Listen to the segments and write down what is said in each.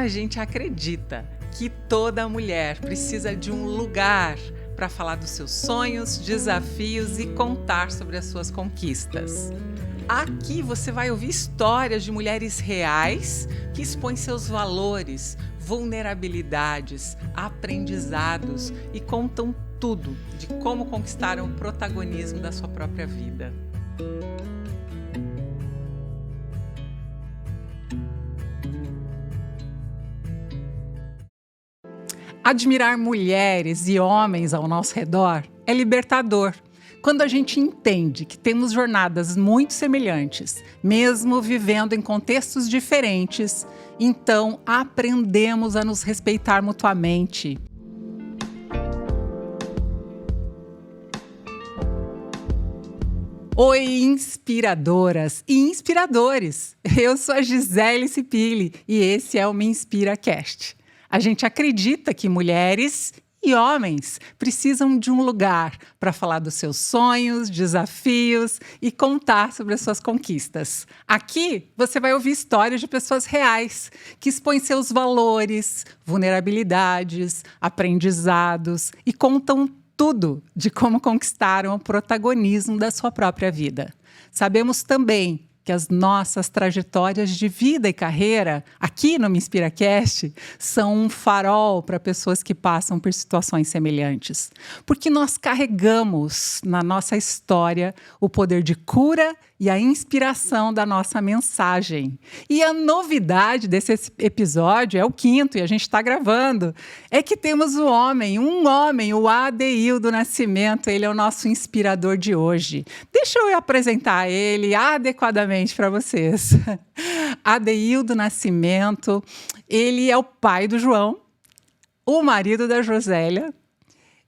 A gente acredita que toda mulher precisa de um lugar para falar dos seus sonhos, desafios e contar sobre as suas conquistas. Aqui você vai ouvir histórias de mulheres reais que expõem seus valores, vulnerabilidades, aprendizados e contam tudo de como conquistaram o protagonismo da sua própria vida. Admirar mulheres e homens ao nosso redor é libertador. Quando a gente entende que temos jornadas muito semelhantes, mesmo vivendo em contextos diferentes, então aprendemos a nos respeitar mutuamente. Oi, inspiradoras e inspiradores! Eu sou a Gisele Cipilli e esse é o Me Inspira Cast. A gente acredita que mulheres e homens precisam de um lugar para falar dos seus sonhos, desafios e contar sobre as suas conquistas. Aqui você vai ouvir histórias de pessoas reais que expõem seus valores, vulnerabilidades, aprendizados e contam tudo de como conquistaram o protagonismo da sua própria vida. Sabemos também que as nossas trajetórias de vida e carreira, aqui no Me Inspira Cast, são um farol para pessoas que passam por situações semelhantes. Porque nós carregamos na nossa história o poder de cura e a inspiração da nossa mensagem. E a novidade desse episódio, é o 5º, e a gente está gravando, é que temos um homem, o Adeildo Nascimento. Ele é o nosso inspirador de hoje. Deixa eu apresentar ele adequadamente para vocês. Adeildo Nascimento, ele é o pai do João, o marido da Josélia,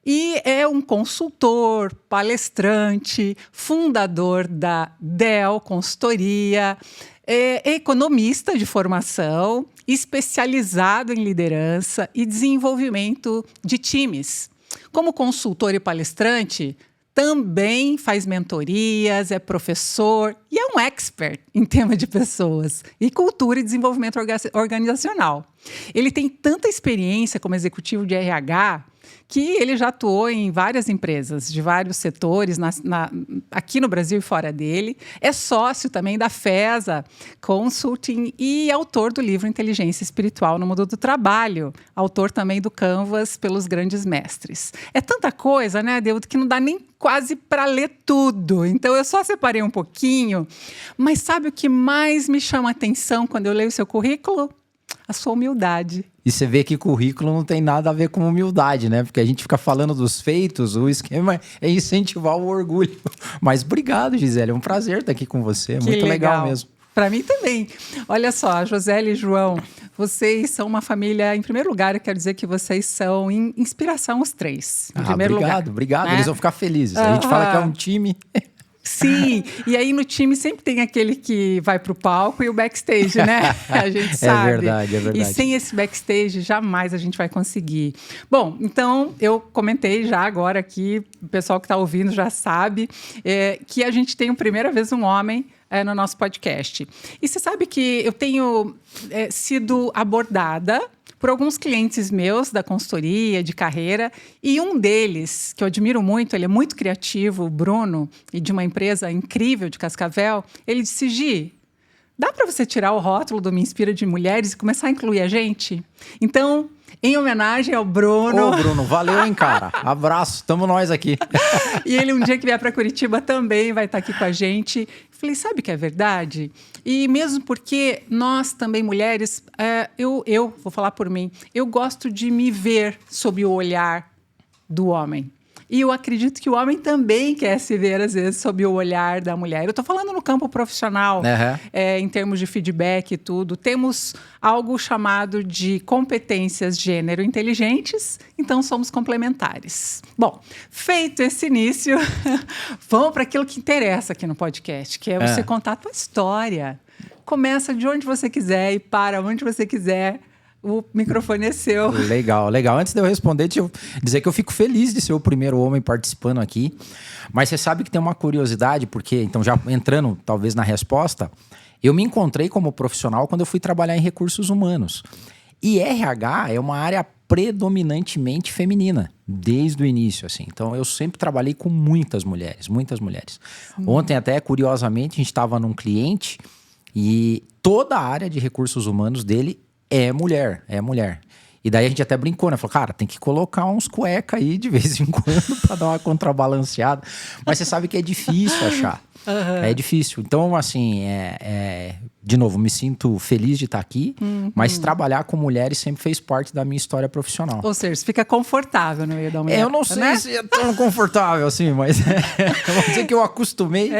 e é um consultor, palestrante, fundador da Dell Consultoria, é economista de formação, especializado em liderança e desenvolvimento de times. Como consultor e palestrante, também faz mentorias, é professor e é um expert em tema de pessoas e cultura e desenvolvimento organizacional. Ele tem tanta experiência como executivo de RH que ele já atuou em várias empresas de vários setores aqui no Brasil e fora dele. É sócio também da FESA Consulting e autor do livro Inteligência Espiritual no Mundo do Trabalho. Autor também do Canvas pelos Grandes Mestres. É tanta coisa, né, Adeildo, que não dá nem quase para ler tudo. Então, eu só separei um pouquinho. Mas sabe o que mais me chama a atenção quando eu leio o seu currículo? A sua humildade. E você vê que currículo não tem nada a ver com humildade, né? Porque a gente fica falando dos feitos, o esquema é incentivar o orgulho. Mas obrigado, Gisele, é um prazer estar aqui com você, é muito legal mesmo. Para mim também. Olha só, a Josélia e João, vocês são uma família, em primeiro lugar, eu quero dizer que vocês são inspiração os três. Em primeiro lugar. Obrigado, né? Eles vão ficar felizes. A gente fala que é um time... Sim, e aí no time sempre tem aquele que vai pro palco e o backstage, né? A gente sabe. É verdade. E sem esse backstage, jamais a gente vai conseguir. Bom, então eu comentei já agora aqui, o pessoal que está ouvindo já sabe, que a gente tem a primeira vez um homem no nosso podcast. E você sabe que eu tenho sido abordada por alguns clientes meus da consultoria, de carreira, e um deles, que eu admiro muito, ele é muito criativo, o Bruno, e de uma empresa incrível de Cascavel, ele disse: Gi, dá para você tirar o rótulo do Me Inspira de Mulheres e começar a incluir a gente? Então, em homenagem ao Bruno... Ô, Bruno, valeu, hein, cara? Abraço, tamo nós aqui. E ele, um dia que vier para Curitiba, também vai estar aqui com a gente. Falei, sabe que é verdade? E mesmo porque nós também, mulheres, eu vou falar por mim, eu gosto de me ver sob o olhar do homem. E eu acredito que o homem também quer se ver, às vezes, sob o olhar da mulher. Eu estou falando no campo profissional, em termos de feedback e tudo. Temos algo chamado de competências gênero inteligentes, então somos complementares. Bom, feito esse início, vamos para aquilo que interessa aqui no podcast, que é você contar a tua história. Começa de onde você quiser e para onde você quiser. O microfone é seu. Legal. Antes de eu responder, deixa eu dizer que eu fico feliz de ser o primeiro homem participando aqui. Mas você sabe que tem uma curiosidade, porque, então já entrando talvez na resposta, eu me encontrei como profissional quando eu fui trabalhar em recursos humanos. E RH é uma área predominantemente feminina, desde o início, assim. Então, eu sempre trabalhei com muitas mulheres, muitas mulheres. Ontem, até, curiosamente, a gente estava num cliente e toda a área de recursos humanos dele é mulher, é mulher. E daí a gente até brincou, né? Falou, cara, tem que colocar uns cueca aí de vez em quando para dar uma contrabalanceada. Mas você sabe que é difícil achar. É difícil. Então, assim, de novo, me sinto feliz de estar aqui, mas trabalhar com mulheres sempre fez parte da minha história profissional. Ou seja, você fica confortável no meio da mulher. Eu não sei, né? se é tão confortável assim, mas vamos dizer que eu acostumei.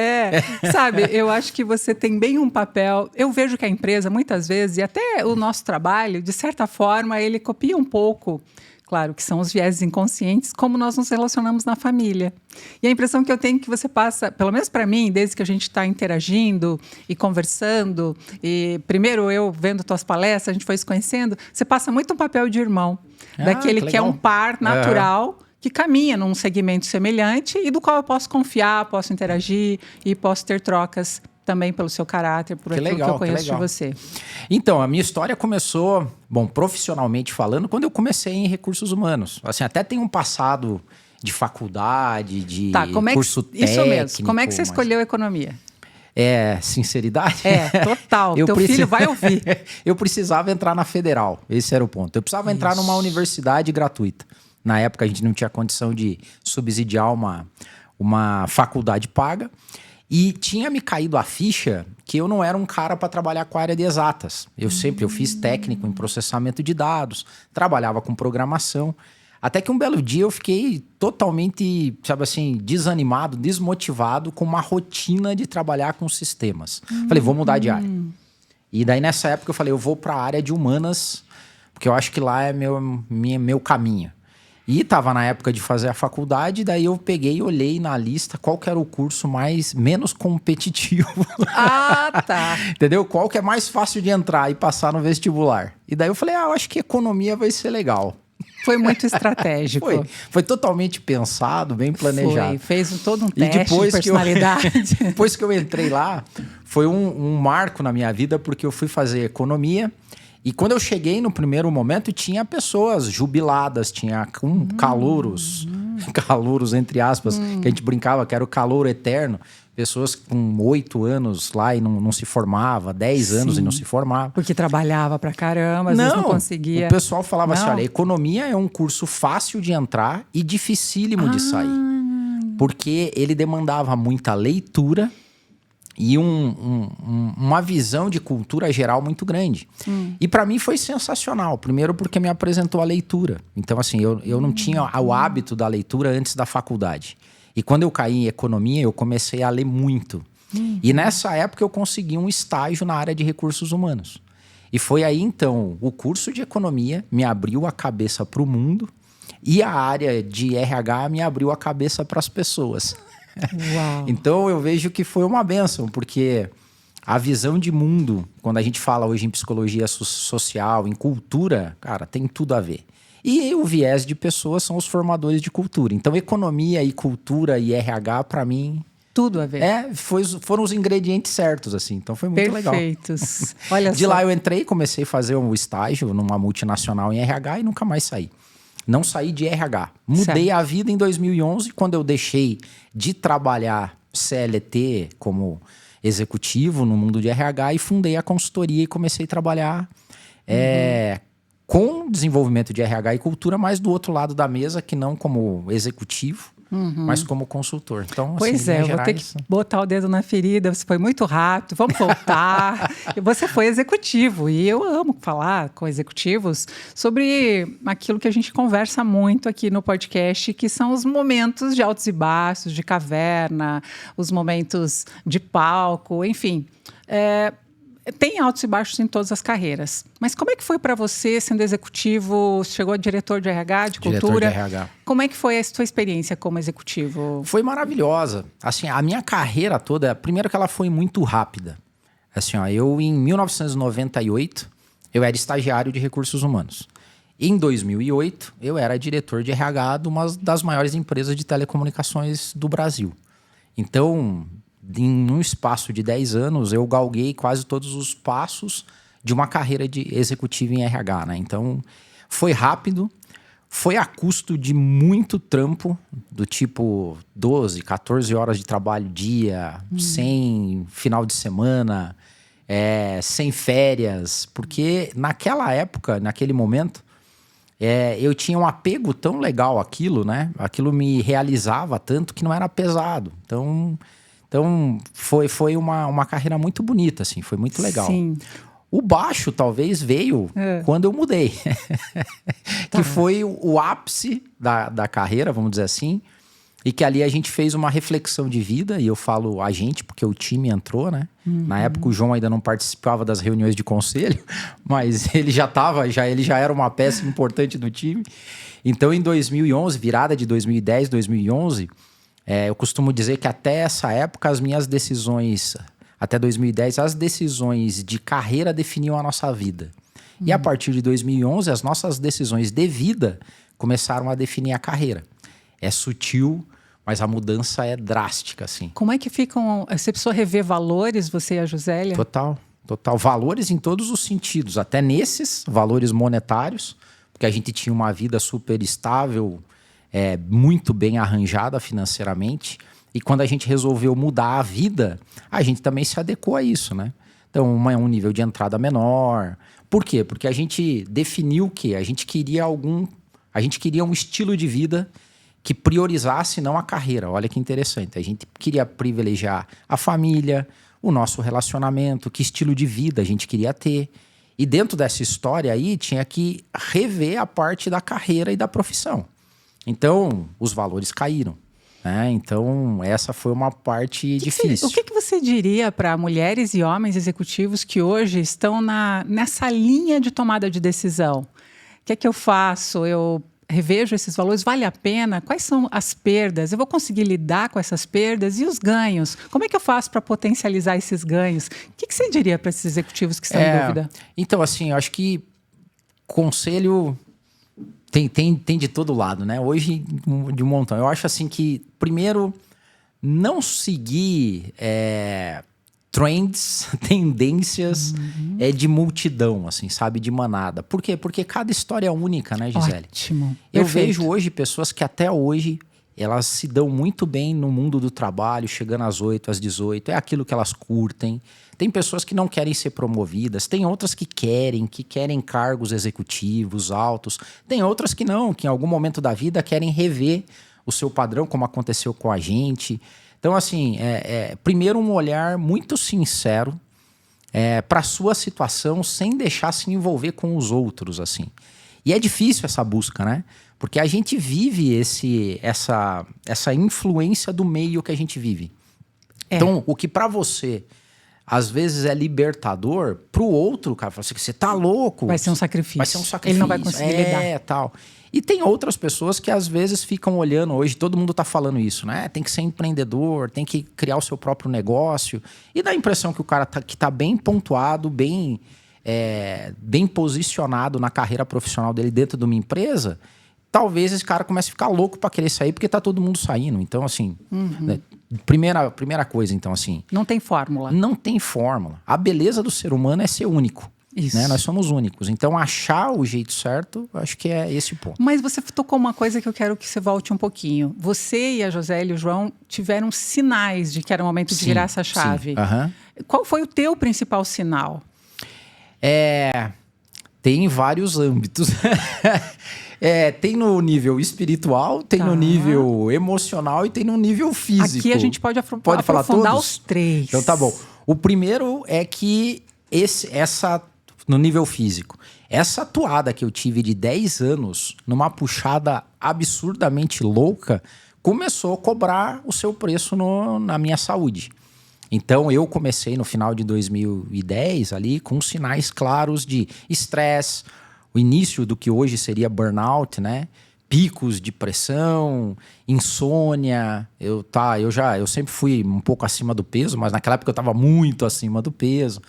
Sabe, eu acho que você tem bem um papel. Eu vejo que a empresa, muitas vezes, e até o nosso trabalho, de certa forma, ele copia um pouco. Claro, que são os vieses inconscientes, como nós nos relacionamos na família. E a impressão que eu tenho que você passa, pelo menos para mim, desde que a gente está interagindo e conversando, e primeiro eu vendo tuas palestras, a gente foi se conhecendo, você passa muito um papel de irmão, daquele que é um par natural, que caminha num segmento semelhante e do qual eu posso confiar, posso interagir e posso ter trocas também pelo seu caráter, por aquilo que eu conheço de você. Então, a minha história começou, profissionalmente falando, quando eu comecei em recursos humanos. Assim, até tem um passado de faculdade, de curso técnico. Isso mesmo. Como é que você escolheu economia? Sinceridade? Total. Teu filho vai ouvir. Eu precisava entrar na federal, esse era o ponto. Eu precisava entrar numa universidade gratuita. Na época, a gente não tinha condição de subsidiar uma faculdade paga. E tinha me caído a ficha que eu não era um cara para trabalhar com a área de exatas. Eu fiz técnico em processamento de dados, trabalhava com programação. Até que um belo dia eu fiquei totalmente, sabe assim, desanimado, desmotivado com uma rotina de trabalhar com sistemas. Falei, vou mudar de área. E daí nessa época eu falei, eu vou para a área de humanas, porque eu acho que lá é meu caminho. E estava na época de fazer a faculdade, daí eu peguei e olhei na lista qual que era o curso menos competitivo. Ah, tá. Entendeu? Qual que é mais fácil de entrar e passar no vestibular. E daí eu falei, eu acho que economia vai ser legal. Foi muito estratégico. Foi totalmente pensado, bem planejado. Fez todo um teste de personalidade. Depois que eu entrei lá, foi um marco na minha vida, porque eu fui fazer economia. E quando eu cheguei no primeiro momento, tinha pessoas jubiladas, tinha calouros, calouros entre aspas, que a gente brincava que era o calouro eterno. Pessoas com 8 anos lá e não se formava, 10 anos e não se formava. Porque trabalhava pra caramba, às vezes não conseguia. O pessoal falava assim, olha, economia é um curso fácil de entrar e dificílimo de sair. Porque ele demandava muita leitura e uma visão de cultura geral muito grande. E para mim foi sensacional. Primeiro porque me apresentou a leitura. Então, assim, eu não tinha o hábito da leitura antes da faculdade. E quando eu caí em economia, eu comecei a ler muito. E nessa época eu consegui um estágio na área de recursos humanos. E foi aí, então, o curso de economia me abriu a cabeça para o mundo e a área de RH me abriu a cabeça para as pessoas. Uau. Então eu vejo que foi uma bênção, porque a visão de mundo, quando a gente fala hoje em psicologia social, em cultura, cara, tem tudo a ver. E o viés de pessoas são os formadores de cultura. Então economia e cultura e RH, para mim... Tudo a ver. Foram os ingredientes certos, assim. Então foi muito legal. Perfeitos. Olha de lá eu entrei, comecei a fazer um estágio numa multinacional em RH e nunca mais saí. Não saí de RH. Mudei a vida em 2011, quando eu deixei de trabalhar CLT como executivo no mundo de RH e fundei a consultoria e comecei a trabalhar com desenvolvimento de RH e cultura, mas do outro lado da mesa, que não como executivo, mas como consultor. Então, pois assim, eu vou ter que botar o dedo na ferida. Você foi muito rápido, vamos voltar. Você foi executivo e eu amo falar com executivos sobre aquilo que a gente conversa muito aqui no podcast, que são os momentos de altos e baixos, de caverna, os momentos de palco, enfim. Tem altos e baixos em todas as carreiras. Mas como é que foi para você, sendo executivo, chegou a diretor de RH, de cultura? Diretor de RH. Como é que foi a sua experiência como executivo? Foi maravilhosa. Assim, a minha carreira toda, primeiro que ela foi muito rápida. Assim, eu em 1998, eu era estagiário de recursos humanos. Em 2008, eu era diretor de RH de uma das maiores empresas de telecomunicações do Brasil. Então, em um espaço de 10 anos, eu galguei quase todos os passos de uma carreira de executivo em RH, né? Então, foi rápido, foi a custo de muito trampo, do tipo 12, 14 horas de trabalho dia, sem final de semana, sem férias, porque naquela época, naquele momento, eu tinha um apego tão legal àquilo, né? Aquilo me realizava tanto que não era pesado. Então foi uma carreira muito bonita, assim, foi muito legal. Sim. O baixo talvez veio quando eu mudei. Que foi o ápice da carreira, vamos dizer assim. E que ali a gente fez uma reflexão de vida, e eu falo a gente, porque o time entrou, né? Na época o João ainda não participava das reuniões de conselho, mas ele já estava, ele já era uma peça importante do time. Então em 2011, virada de 2010, 2011, eu costumo dizer que até essa época as minhas decisões, até 2010, as decisões de carreira definiam a nossa vida. E a partir de 2011, as nossas decisões de vida começaram a definir a carreira. É sutil, mas a mudança é drástica, assim. Como é que ficam... Você precisou rever valores, você e a Josélia? Total. Valores em todos os sentidos. Até nesses valores monetários, porque a gente tinha uma vida super estável, muito bem arranjada financeiramente. E quando a gente resolveu mudar a vida, a gente também se adequou a isso, né? Então, um nível de entrada menor. Por quê? Porque a gente definiu que a gente queria um estilo de vida que priorizasse não a carreira. Olha que interessante. A gente queria privilegiar a família, o nosso relacionamento, que estilo de vida a gente queria ter. E dentro dessa história aí, tinha que rever a parte da carreira e da profissão. Então, os valores caíram. Então, essa foi uma parte difícil. O que você diria para mulheres e homens executivos que hoje estão nessa linha de tomada de decisão? O que é que eu faço? Eu revejo esses valores? Vale a pena? Quais são as perdas? Eu vou conseguir lidar com essas perdas? E os ganhos? Como é que eu faço para potencializar esses ganhos? O que você diria para esses executivos que estão em dúvida? Então, assim, eu acho que conselho... Tem de todo lado, né? Hoje, de um montão. Eu acho assim que, primeiro, não seguir trends, tendências de multidão, assim, sabe? De manada. Por quê? Porque cada história é única, né, Gisele? Ótimo. Eu Perfeito. vejo hoje pessoas que até hoje elas se dão muito bem no mundo do trabalho, chegando às 8, às 18, é aquilo que elas curtem. Tem pessoas que não querem ser promovidas, tem outras que querem cargos executivos altos, tem outras que não, que em algum momento da vida querem rever o seu padrão, como aconteceu com a gente. Então, assim, primeiro um olhar muito sincero para a sua situação, sem deixar se envolver com os outros, assim. E é difícil essa busca, né? Porque a gente vive essa influência do meio que a gente vive. Então, o que para você às vezes é libertador, pro outro, cara, fala assim, você tá louco. Vai ser um sacrifício. Vai ser um sacrifício. Ele não vai conseguir lidar. Tal. E tem outras pessoas que às vezes ficam olhando, hoje todo mundo tá falando isso, né? Tem que ser empreendedor, tem que criar o seu próprio negócio. E dá a impressão que o cara que tá bem pontuado, bem posicionado na carreira profissional dele dentro de uma empresa, talvez esse cara comece a ficar louco para querer sair porque tá todo mundo saindo. Então, assim, né? Primeira coisa, então, assim... Não tem fórmula. Não tem fórmula. A beleza do ser humano é ser único. Isso. Né? Nós somos únicos. Então, achar o jeito certo, acho que é esse o ponto. Mas você tocou uma coisa que eu quero que você volte um pouquinho. Você e a Josélia e o João tiveram sinais de que era o momento de virar essa chave. Qual foi o teu principal sinal? Tem vários âmbitos. Tem no nível espiritual, tem no nível emocional e tem no nível físico. Aqui a gente pode aprofundar os três. Então tá bom. O primeiro é que no nível físico, essa toada que eu tive de 10 anos, numa puxada absurdamente louca, começou a cobrar o seu preço na minha saúde. Então, eu comecei no final de 2010 ali com sinais claros de estresse, o início do que hoje seria burnout, né? Picos de pressão, insônia. Eu sempre fui um pouco acima do peso, mas naquela época eu estava muito acima do peso.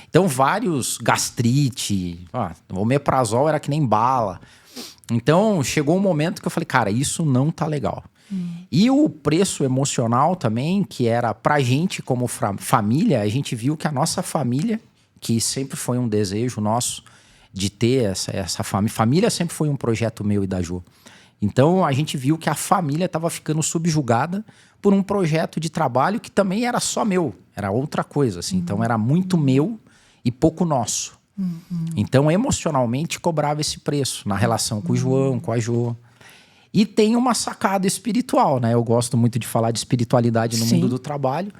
Então, vários gastrite, o omeprazol era que nem bala. Então, chegou um momento que eu falei, cara, isso não tá legal. E o preço emocional também, que era pra gente como família, a gente viu que a nossa família que sempre foi um desejo nosso de ter essa família. Família sempre foi um projeto meu e da Jo. Então a gente viu que a família estava ficando subjugada por um projeto de trabalho que também era só meu, era outra coisa, assim. Então era muito meu e pouco nosso. Então emocionalmente cobrava esse preço na relação com o João, com a Jo. E tem uma sacada espiritual, né? Eu gosto muito de falar de espiritualidade no mundo do trabalho,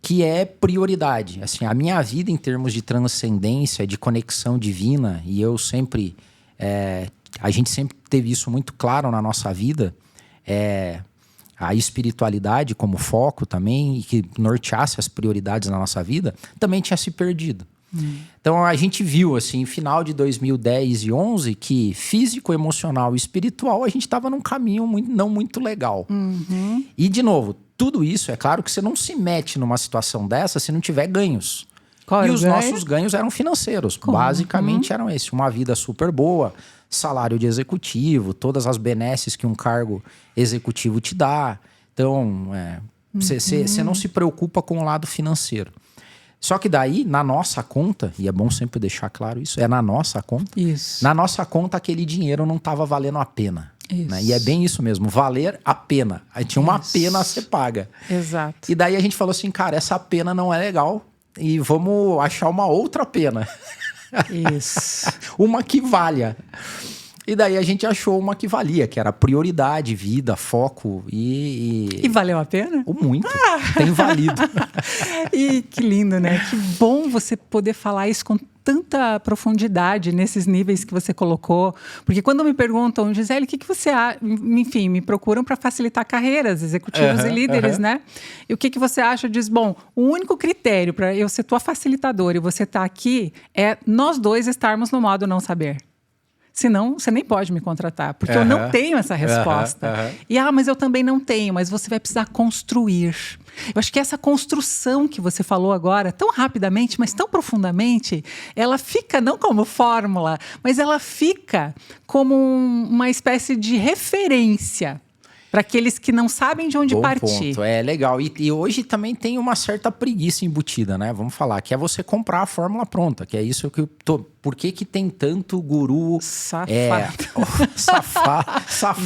que é prioridade. Assim, a minha vida em termos de transcendência, de conexão divina, e eu sempre... a gente sempre teve isso muito claro na nossa vida, a espiritualidade como foco também, e que norteasse as prioridades na nossa vida, também tinha se perdido. Então a gente viu, assim, final de 2010 e 11, que físico, emocional e espiritual a gente estava num caminho não muito legal. E, de novo, tudo isso, é claro que você não se mete numa situação dessa se não tiver ganhos. Qual e os ganho? nossos ganhos eram financeiros. Basicamente eram esses. Uma vida super boa, salário de executivo, todas as benesses que um cargo executivo te dá. Então, você não se preocupa com o lado financeiro. Só que daí, na nossa conta, e é bom sempre deixar claro isso, é na nossa conta. Isso. Na nossa conta, aquele dinheiro não estava valendo a pena. Né? E é bem isso mesmo, valer a pena. Aí tinha uma pena a ser paga. Exato. E daí a gente falou assim, cara, essa pena não é legal e vamos achar uma outra pena. Isso. Uma que valha. E daí a gente achou uma que valia, que era prioridade, vida, foco E valeu a pena? Muito. Tem valido. E que lindo, né? Que bom você poder falar isso com tanta profundidade nesses níveis que você colocou. Porque quando me perguntam, Gisele, o que você acha? Enfim, me procuram para facilitar carreiras, executivos e líderes, né? E o que você acha? Diz, bom, o único critério para eu ser tua facilitadora e você estar aqui é nós dois estarmos no modo não saber. Senão, você nem pode me contratar, porque eu não tenho essa resposta. E, mas eu também não tenho, mas você vai precisar construir. Eu acho que essa construção que você falou agora, tão rapidamente, mas tão profundamente, ela fica não como fórmula, mas ela fica como uma espécie de referência para aqueles que não sabem de onde partir. Ponto. É legal. E hoje também tem uma certa preguiça embutida, né? Vamos falar, que é você comprar a fórmula pronta, que é isso que eu tô... Por que tem tanto guru... Safado.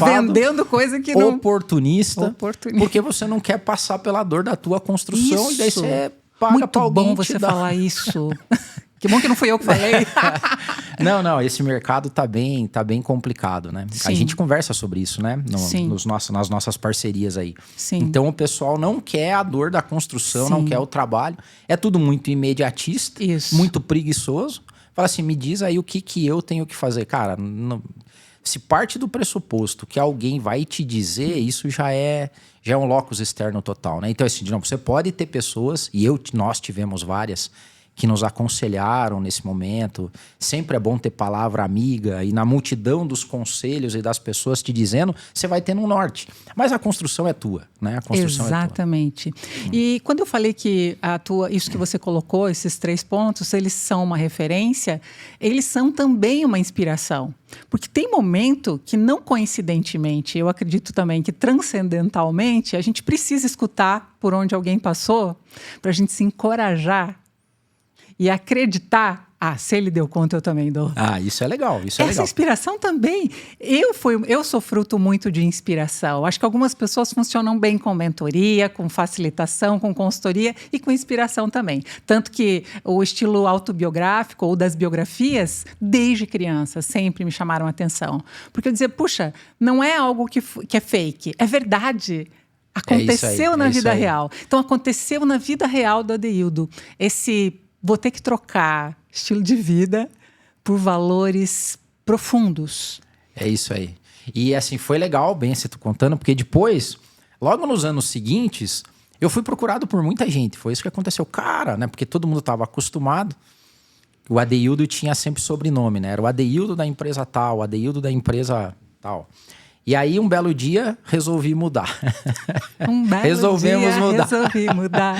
Vendendo coisa que não... Oportunista. Porque você não quer passar pela dor da tua construção. Isso. E daí você paga pra alguém. Muito bom você falar isso. Que bom que não fui eu que falei. Não, esse mercado tá bem complicado, né? Sim. A gente conversa sobre isso, né? Nas nossas parcerias aí. Sim. Então o pessoal não quer a dor da construção, não quer o trabalho. É tudo muito imediatista, muito preguiçoso. Fala assim, me diz aí o que eu tenho que fazer. Cara, se parte do pressuposto que alguém vai te dizer, isso já é um locus externo total, né? Então assim, de novo, você pode ter pessoas, e nós tivemos várias, que nos aconselharam nesse momento. Sempre é bom ter palavra amiga, e na multidão dos conselhos e das pessoas te dizendo, você vai tendo um norte. Mas a construção é tua, né? A construção Exatamente. É tua. E quando eu falei que isso que você colocou, esses 3 pontos, eles são uma referência, eles são também uma inspiração. Porque tem momento que, não coincidentemente, eu acredito também que transcendentalmente, a gente precisa escutar por onde alguém passou para a gente se encorajar e acreditar, se ele deu conta, eu também dou. Isso é legal, Essa inspiração também, eu sou fruto muito de inspiração. Acho que algumas pessoas funcionam bem com mentoria, com facilitação, com consultoria e com inspiração também. Tanto que o estilo autobiográfico ou das biografias, desde criança, sempre me chamaram a atenção. Porque eu dizia, puxa, não é algo que é fake, é verdade. Aconteceu na vida real. Então, aconteceu na vida real do Adeildo. Vou ter que trocar estilo de vida por valores profundos. É isso aí. E assim, foi legal, bem, você tá contando, porque depois, logo nos anos seguintes, eu fui procurado por muita gente. Foi isso que aconteceu. Cara, né? Porque todo mundo estava acostumado. O Adeildo tinha sempre sobrenome, né? Era o Adeildo da empresa tal, o Adeildo da empresa tal. E aí, um belo dia, resolvi mudar. Resolvi mudar.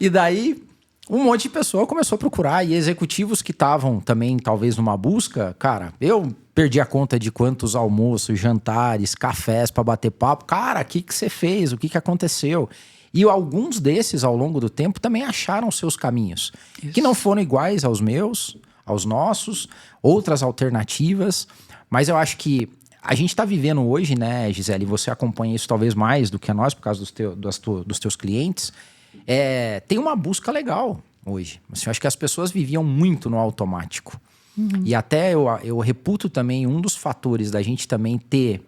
E daí... um monte de pessoa começou a procurar, e executivos que estavam também, talvez, numa busca. Cara, eu perdi a conta de quantos almoços, jantares, cafés para bater papo. Cara, o que você fez? O que aconteceu? E alguns desses, ao longo do tempo, também acharam seus caminhos. Isso. Que não foram iguais aos meus, aos nossos, outras alternativas. Mas eu acho que a gente está vivendo hoje, né, Gisele? E você acompanha isso talvez mais do que nós, por causa dos teus clientes. Tem uma busca legal hoje. Assim, eu acho que as pessoas viviam muito no automático. E até eu reputo também um dos fatores da gente também ter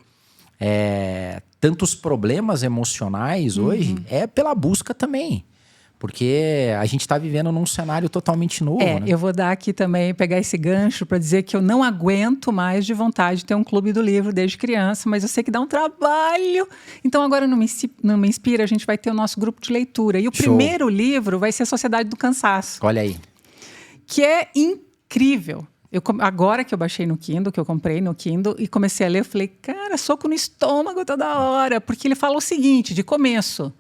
tantos problemas emocionais hoje é pela busca também. Porque a gente está vivendo num cenário totalmente novo, né? Eu vou dar aqui também, pegar esse gancho para dizer que eu não aguento mais de vontade de ter um clube do livro desde criança, mas eu sei que dá um trabalho. Então agora no Me Inspira a gente vai ter o nosso grupo de leitura. E o primeiro livro vai ser Sociedade do Cansaço. Olha aí. Que é incrível. Agora que eu baixei no Kindle, que eu comprei no Kindle e comecei a ler, eu falei, cara, soco no estômago toda hora. Porque ele fala o seguinte, de começo...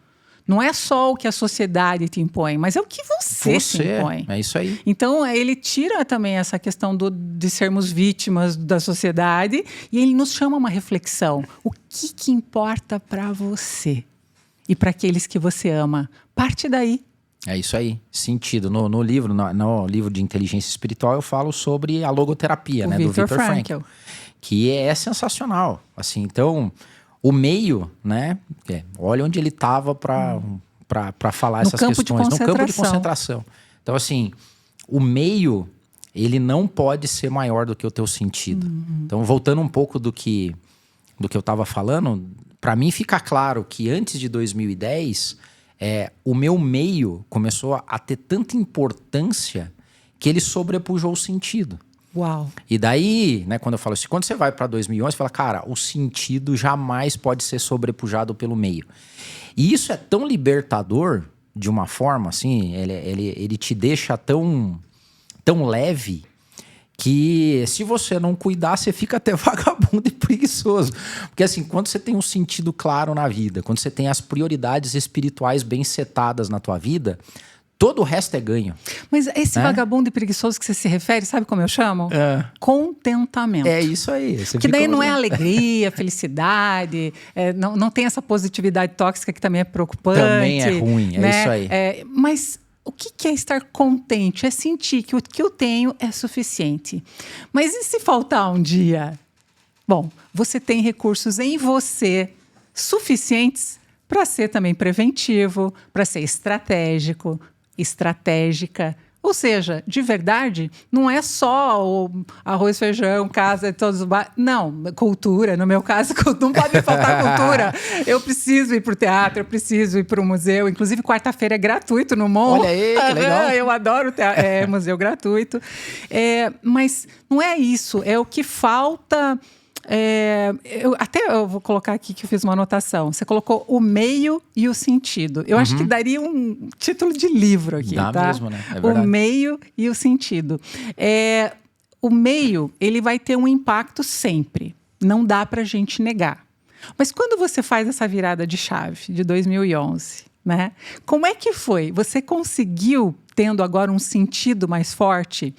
Não é só o que a sociedade te impõe, mas é o que você se impõe. É isso aí. Então, ele tira também essa questão de sermos vítimas da sociedade e ele nos chama a uma reflexão. O que importa para você e para aqueles que você ama? Parte daí. É isso aí, sentido. No livro de inteligência espiritual, eu falo sobre a logoterapia, né, do Viktor Frankl. Que é sensacional. Assim, então... O meio, né? Olha onde ele estava para falar essas questões. No campo de concentração. Então, assim, o meio, ele não pode ser maior do que o teu sentido. Então, voltando um pouco do que eu estava falando, para mim fica claro que antes de 2010, o meu meio começou a ter tanta importância que ele sobrepujou o sentido. Uau. E daí, né, quando eu falo assim, quando você vai para 2011, você fala, cara, o sentido jamais pode ser sobrepujado pelo meio. E isso é tão libertador, de uma forma assim, ele te deixa tão leve, que se você não cuidar, você fica até vagabundo e preguiçoso. Porque assim, quando você tem um sentido claro na vida, quando você tem as prioridades espirituais bem setadas na tua vida... Todo o resto é ganho. Mas esse vagabundo e preguiçoso que você se refere, sabe como eu chamo? Contentamento. É isso aí. Porque daí não é alegria, felicidade, não tem essa positividade tóxica que também é preocupante. Também é ruim, né? Isso aí. Mas o que é estar contente? É sentir que o que eu tenho é suficiente. Mas e se faltar um dia? Bom, você tem recursos em você suficientes para ser também preventivo, para ser estratégica. Ou seja, de verdade, não é só o arroz, feijão, casa, todos os não, cultura. No meu caso, não pode faltar cultura. Eu preciso ir para o teatro, eu preciso ir para o museu. Inclusive, quarta-feira é gratuito no MON. Olha aí, que legal. Eu adoro museu gratuito. Mas não é isso, é o que falta... Eu vou colocar aqui que eu fiz uma anotação. Você colocou o meio e o sentido. Eu acho que daria um título de livro aqui, Dá tá? mesmo, né? É verdade. O meio e o sentido. O meio, ele vai ter um impacto sempre. Não dá pra gente negar. Mas quando você faz essa virada de chave de 2011, né? Como é que foi? Você conseguiu, tendo agora um sentido mais forte,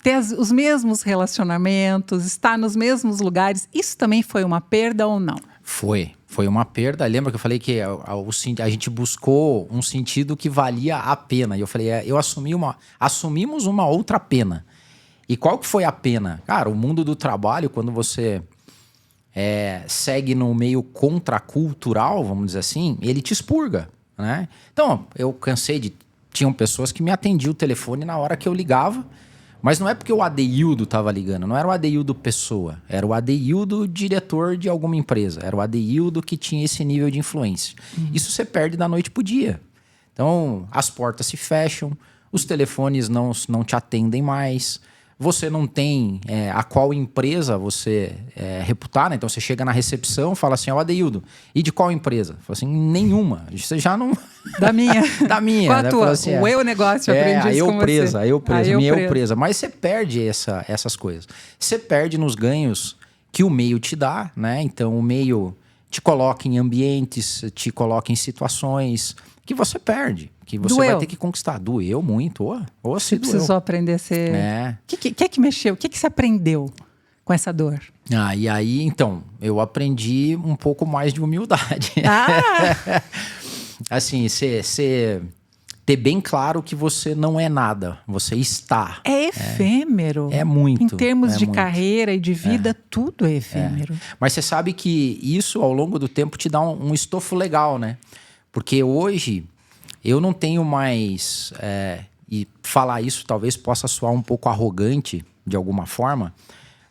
ter os mesmos relacionamentos, estar nos mesmos lugares? Isso também foi uma perda ou não? Foi uma perda. Lembra que eu falei que a gente buscou um sentido que valia a pena. E eu falei, assumimos uma outra pena. E qual que foi a pena? Cara, o mundo do trabalho, quando você segue no meio contracultural, vamos dizer assim, ele te expurga, né? Então, eu cansei tinham pessoas que me atendiam o telefone na hora que eu ligava, mas não é porque o Adeildo estava ligando, não era o Adeildo pessoa, era o Adeildo diretor de alguma empresa, era o Adeildo que tinha esse nível de influência. Isso você perde da noite pro dia. Então, as portas se fecham, os telefones não te atendem mais, você não tem a qual empresa você reputar, né? Então você chega na recepção e fala assim, Adeildo, e de qual empresa? Fala assim, nenhuma. Você já não... Da minha. Da minha. Qual a tua? Assim, o eu negócio, eu aprendi isso com você. A eu presa. Mas você perde essas coisas. Você perde nos ganhos que o meio te dá, né? Então o meio te coloca em ambientes, te coloca em situações que você perde. Que você vai ter que conquistar. Doeu muito. Você precisou aprender a ser... O que é que mexeu? O que você aprendeu com essa dor? E aí, então, eu aprendi um pouco mais de humildade. assim, você ter bem claro que você não é nada, você está. É efêmero. É muito. Em termos de muito. carreira e de vida, tudo é efêmero. Mas você sabe que isso, ao longo do tempo, te dá um estofo legal, né? Porque hoje, eu não tenho mais... e falar isso talvez possa soar um pouco arrogante, de alguma forma,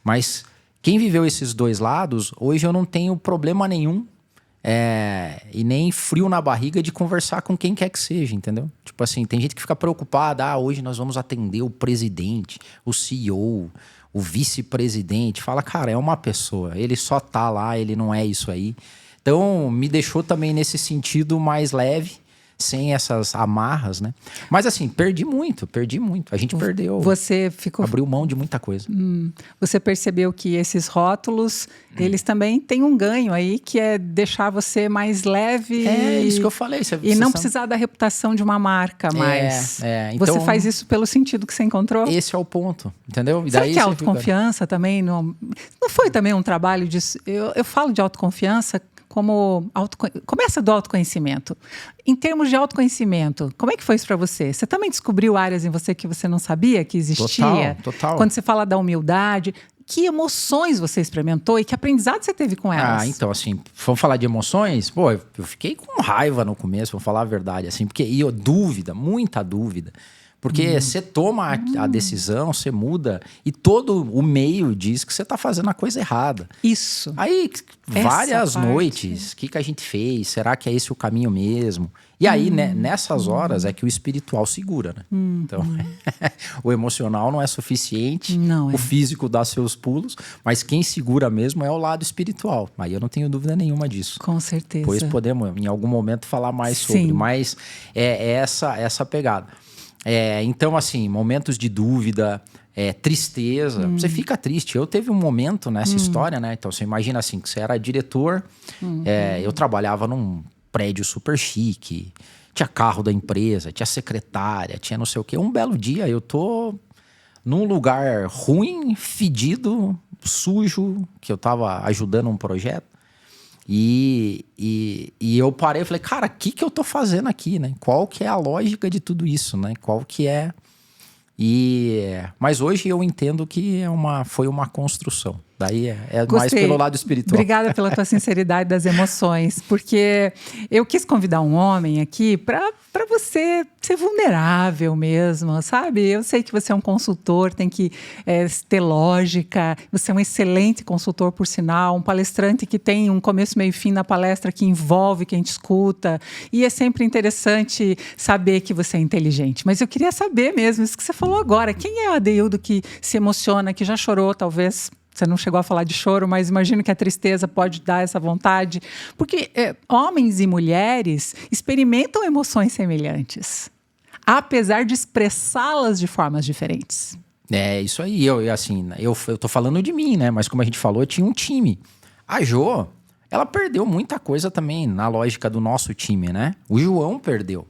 mas quem viveu esses dois lados, hoje eu não tenho problema nenhum e nem frio na barriga de conversar com quem quer que seja, entendeu? Tipo assim, tem gente que fica preocupada, hoje nós vamos atender o presidente, o CEO, o vice-presidente. Fala, cara, é uma pessoa, ele só tá lá, ele não é isso aí. Então, me deixou também nesse sentido mais leve, sem essas amarras, né? Mas assim, perdi muito. A gente perdeu. Você ficou... Abriu mão de muita coisa. Você percebeu que esses rótulos, eles também têm um ganho aí, que é deixar você mais leve. É isso que eu falei. E não precisar da reputação de uma marca mais. Então, você faz isso pelo sentido que você encontrou? Esse é o ponto, entendeu? E Será daí que a autoconfiança também não foi também um trabalho de... Eu falo de autoconfiança começa do autoconhecimento. Em termos de autoconhecimento, como é que foi isso para você? Você também descobriu áreas em você que você não sabia que existia? Total. Quando você fala da humildade, que emoções você experimentou e que aprendizado você teve com elas? Então, assim, vamos falar de emoções? Pô, eu fiquei com raiva no começo, vou falar a verdade, assim, porque dúvida, muita dúvida. Porque você toma a decisão, você muda e todo o meio diz que você está fazendo a coisa errada. Isso. Aí, várias noites, o que a gente fez? Será que é esse o caminho mesmo? E aí, né, nessas horas é que o espiritual segura, né? Então, o emocional não é suficiente, o físico dá seus pulos, mas quem segura mesmo é o lado espiritual. Aí eu não tenho dúvida nenhuma disso. Com certeza. Pois podemos, em algum momento, falar mais sobre. Mas é essa pegada. Então, assim, momentos de dúvida, tristeza. Você fica triste. Eu teve um momento nessa história, né? Então, você imagina assim, que você era diretor. Eu trabalhava num prédio super chique. Tinha carro da empresa, tinha secretária, tinha não sei o quê. Um belo dia, eu tô num lugar ruim, fedido, sujo, que eu tava ajudando um projeto. E eu parei e falei, cara, o que eu tô fazendo aqui, né? Qual que é a lógica de tudo isso, né? Qual que é... Mas hoje eu entendo que foi uma construção. Daí mais pelo lado espiritual. Obrigada pela tua sinceridade das emoções, porque eu quis convidar um homem aqui para você ser vulnerável mesmo, sabe? Eu sei que você é um consultor, tem que ter lógica, você é um excelente consultor, por sinal, um palestrante que tem um começo, meio e fim na palestra que envolve quem te escuta, e é sempre interessante saber que você é inteligente. Mas eu queria saber mesmo, isso que você falou agora, quem é o Adeildo que se emociona, que já chorou, talvez... Você não chegou a falar de choro, mas imagino que a tristeza pode dar essa vontade. Porque homens e mulheres experimentam emoções semelhantes, apesar de expressá-las de formas diferentes. É isso aí. Eu tô falando de mim, né? Mas como a gente falou, eu tinha um time. A Jo, ela perdeu muita coisa também na lógica do nosso time, né? O João perdeu.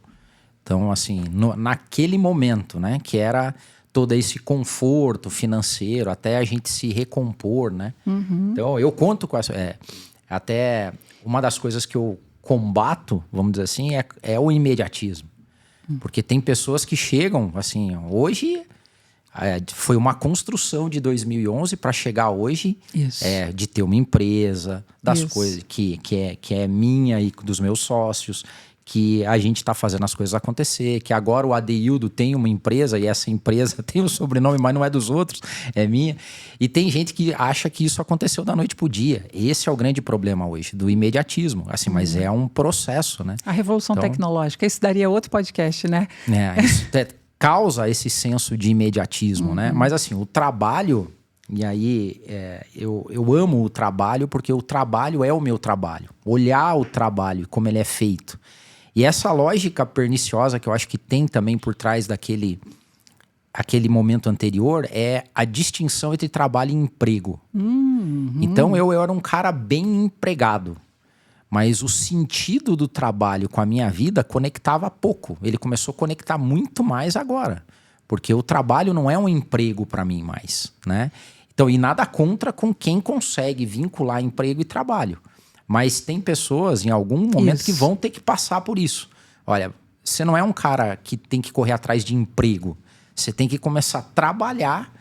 Então, assim, naquele momento, né? Que era... todo esse conforto financeiro, até a gente se recompor, né? Então, eu conto com essa... até uma das coisas que eu combato, vamos dizer assim, é o imediatismo. Porque tem pessoas que chegam, assim, hoje... foi uma construção de 2011 para chegar hoje, de ter uma empresa, das coisas que é minha e dos meus sócios... que a gente está fazendo as coisas acontecer, que agora o Adeildo tem uma empresa e essa empresa tem o sobrenome, mas não é dos outros, é minha. E tem gente que acha que isso aconteceu da noite pro dia. Esse é o grande problema hoje, do imediatismo. Assim, mas é um processo, né? A revolução tecnológica, isso daria outro podcast, né? Isso causa esse senso de imediatismo, né? Mas assim, o trabalho... E aí, eu amo o trabalho porque o trabalho é o meu trabalho. Olhar o trabalho, como ele é feito. E essa lógica perniciosa que eu acho que tem também por trás aquele momento anterior é a distinção entre trabalho e emprego. Então, eu era um cara bem empregado. Mas o sentido do trabalho com a minha vida conectava pouco. Ele começou a conectar muito mais agora. Porque o trabalho não é um emprego para mim mais, né? Então, e nada contra com quem consegue vincular emprego e trabalho. Mas tem pessoas em algum momento Isso. que vão ter que passar por isso. Olha, você não é um cara que tem que correr atrás de emprego. Você tem que começar a trabalhar.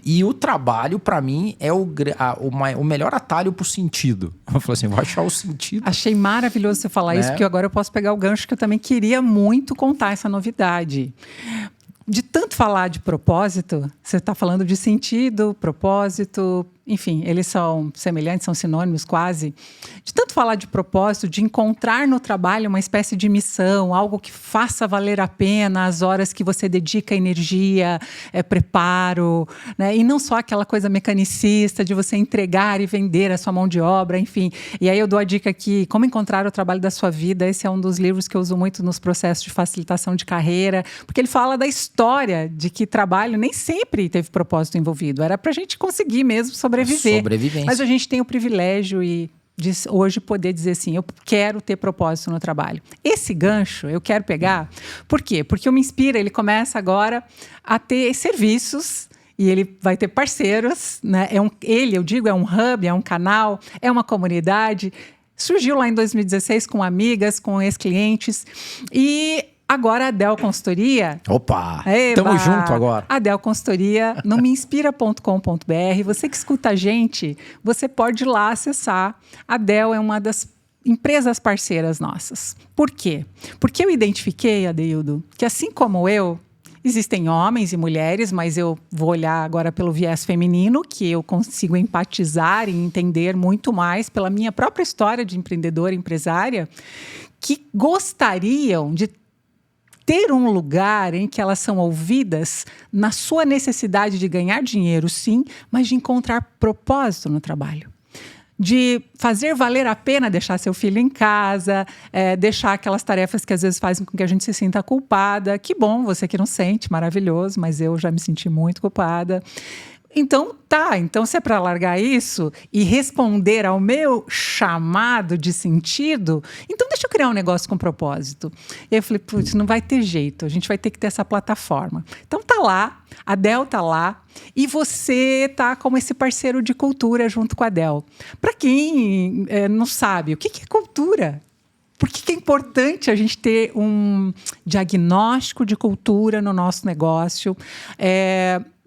E o trabalho, para mim, é o melhor atalho pro sentido. Eu falei assim, vou achar o sentido. Achei maravilhoso você falar isso, porque agora eu posso pegar o gancho que eu também queria muito contar essa novidade. De tanto falar de propósito, você está falando de sentido, propósito, enfim, eles são semelhantes, são sinônimos quase. De tanto falar de propósito, de encontrar no trabalho uma espécie de missão, algo que faça valer a pena as horas que você dedica energia, preparo, né? E não só aquela coisa mecanicista de você entregar e vender a sua mão de obra, enfim. E aí eu dou a dica aqui, Como Encontrar o Trabalho da Sua Vida. Esse é um dos livros que eu uso muito nos processos de facilitação de carreira, porque ele fala da história de que trabalho nem sempre teve propósito envolvido. Era para a gente conseguir mesmo sobreviver. Sobrevivência. Mas a gente tem o privilégio de hoje poder dizer assim, eu quero ter propósito no trabalho. Esse gancho eu quero pegar, por quê? Porque o Me Inspira, ele começa agora a ter serviços e ele vai ter parceiros, né? Eu digo, é um hub, é um canal, é uma comunidade. Surgiu lá em 2016 com amigas, com ex-clientes e agora a Del Consultoria. Opa! Eba! Tamo junto agora. A Del Consultoria no meinspira.com.br. Você que escuta a gente, você pode ir lá acessar. A Del é uma das empresas parceiras nossas. Por quê? Porque eu identifiquei, Adeildo, que assim como eu, existem homens e mulheres, mas eu vou olhar agora pelo viés feminino, que eu consigo empatizar e entender muito mais pela minha própria história de empreendedora, empresária, que gostariam de ter um lugar em que elas são ouvidas na sua necessidade de ganhar dinheiro, sim, mas de encontrar propósito no trabalho. De fazer valer a pena deixar seu filho em casa, deixar aquelas tarefas que às vezes fazem com que a gente se sinta culpada. Que bom, você que não sente, maravilhoso, mas eu já me senti muito culpada. Então, se é para largar isso e responder ao meu chamado de sentido, então deixa eu criar um negócio com propósito. E aí eu falei, putz, não vai ter jeito, a gente vai ter que ter essa plataforma. Então tá lá, a Del tá lá, e você tá como esse parceiro de cultura junto com a Del. Para quem não sabe, o que é cultura? Por que é importante a gente ter um diagnóstico de cultura no nosso negócio?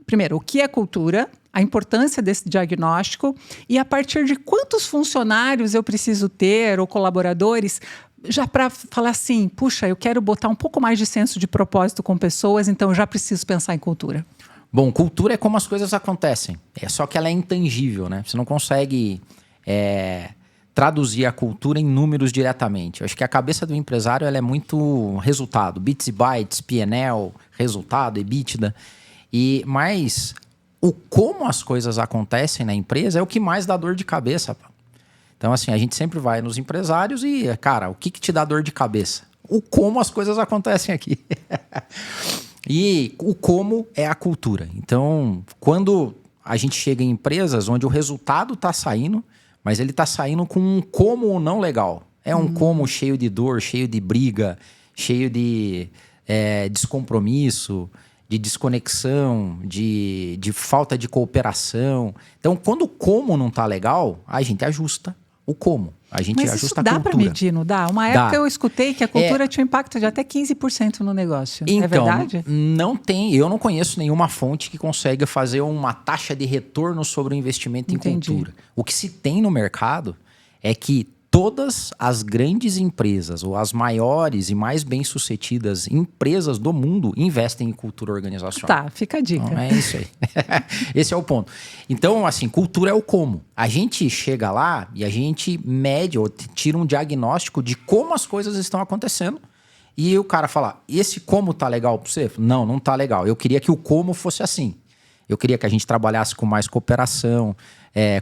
Primeiro, o que é cultura, a importância desse diagnóstico e a partir de quantos funcionários eu preciso ter ou colaboradores já para falar assim, puxa, eu quero botar um pouco mais de senso de propósito com pessoas, então eu já preciso pensar em cultura. Bom, cultura é como as coisas acontecem, só que ela é intangível, né? Você não consegue traduzir a cultura em números diretamente. Eu acho que a cabeça do empresário ela é muito resultado, bits e bytes, P&L, resultado, EBITDA. Mas o como as coisas acontecem na empresa é o que mais dá dor de cabeça. Então, assim, a gente sempre vai nos empresários e, cara, o que te dá dor de cabeça? O como as coisas acontecem aqui. E o como é a cultura. Então, quando a gente chega em empresas onde o resultado está saindo, mas ele está saindo com um como não legal. É um como cheio de dor, cheio de briga, cheio de descompromisso, de desconexão, de falta de cooperação. Então, quando o como não tá legal, a gente ajusta o como. A gente Mas ajusta isso a dá cultura. para medir, não dá? Uma época eu escutei que a cultura tinha um impacto de até 15% no negócio. Então, é verdade? Não tem. Eu não conheço nenhuma fonte que consiga fazer uma taxa de retorno sobre o investimento em cultura. O que se tem no mercado é que todas as grandes empresas, ou as maiores e mais bem-sucedidas empresas do mundo, investem em cultura organizacional. Tá, fica a dica. Então, é isso aí. Esse é o ponto. Então, assim, cultura é o como. A gente chega lá e a gente mede ou tira um diagnóstico de como as coisas estão acontecendo. E o cara fala, esse como tá legal pra você? Não, não tá legal. Eu queria que o como fosse assim. Eu queria que a gente trabalhasse com mais cooperação,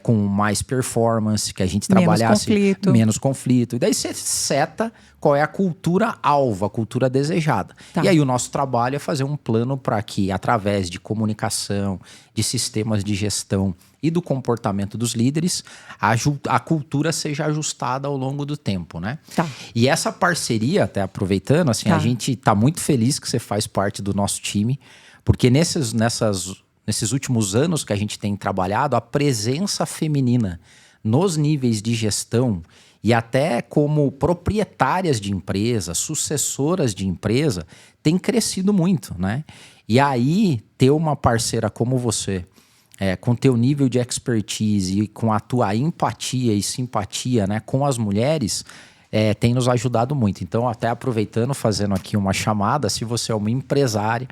com mais performance, que a gente trabalhasse menos conflito. E daí você seta qual é a cultura alvo, a cultura desejada. Tá. E aí o nosso trabalho é fazer um plano para que, através de comunicação, de sistemas de gestão e do comportamento dos líderes, a cultura seja ajustada ao longo do tempo, né? Tá. E essa parceria, até aproveitando, assim, a gente está muito feliz que você faz parte do nosso time, porque nesses últimos anos que a gente tem trabalhado, a presença feminina nos níveis de gestão e até como proprietárias de empresa, sucessoras de empresa, tem crescido muito, né? E aí, ter uma parceira como você, com teu nível de expertise e com a tua empatia e simpatia, né, com as mulheres, tem nos ajudado muito. Então, até aproveitando, fazendo aqui uma chamada, se você é uma empresária,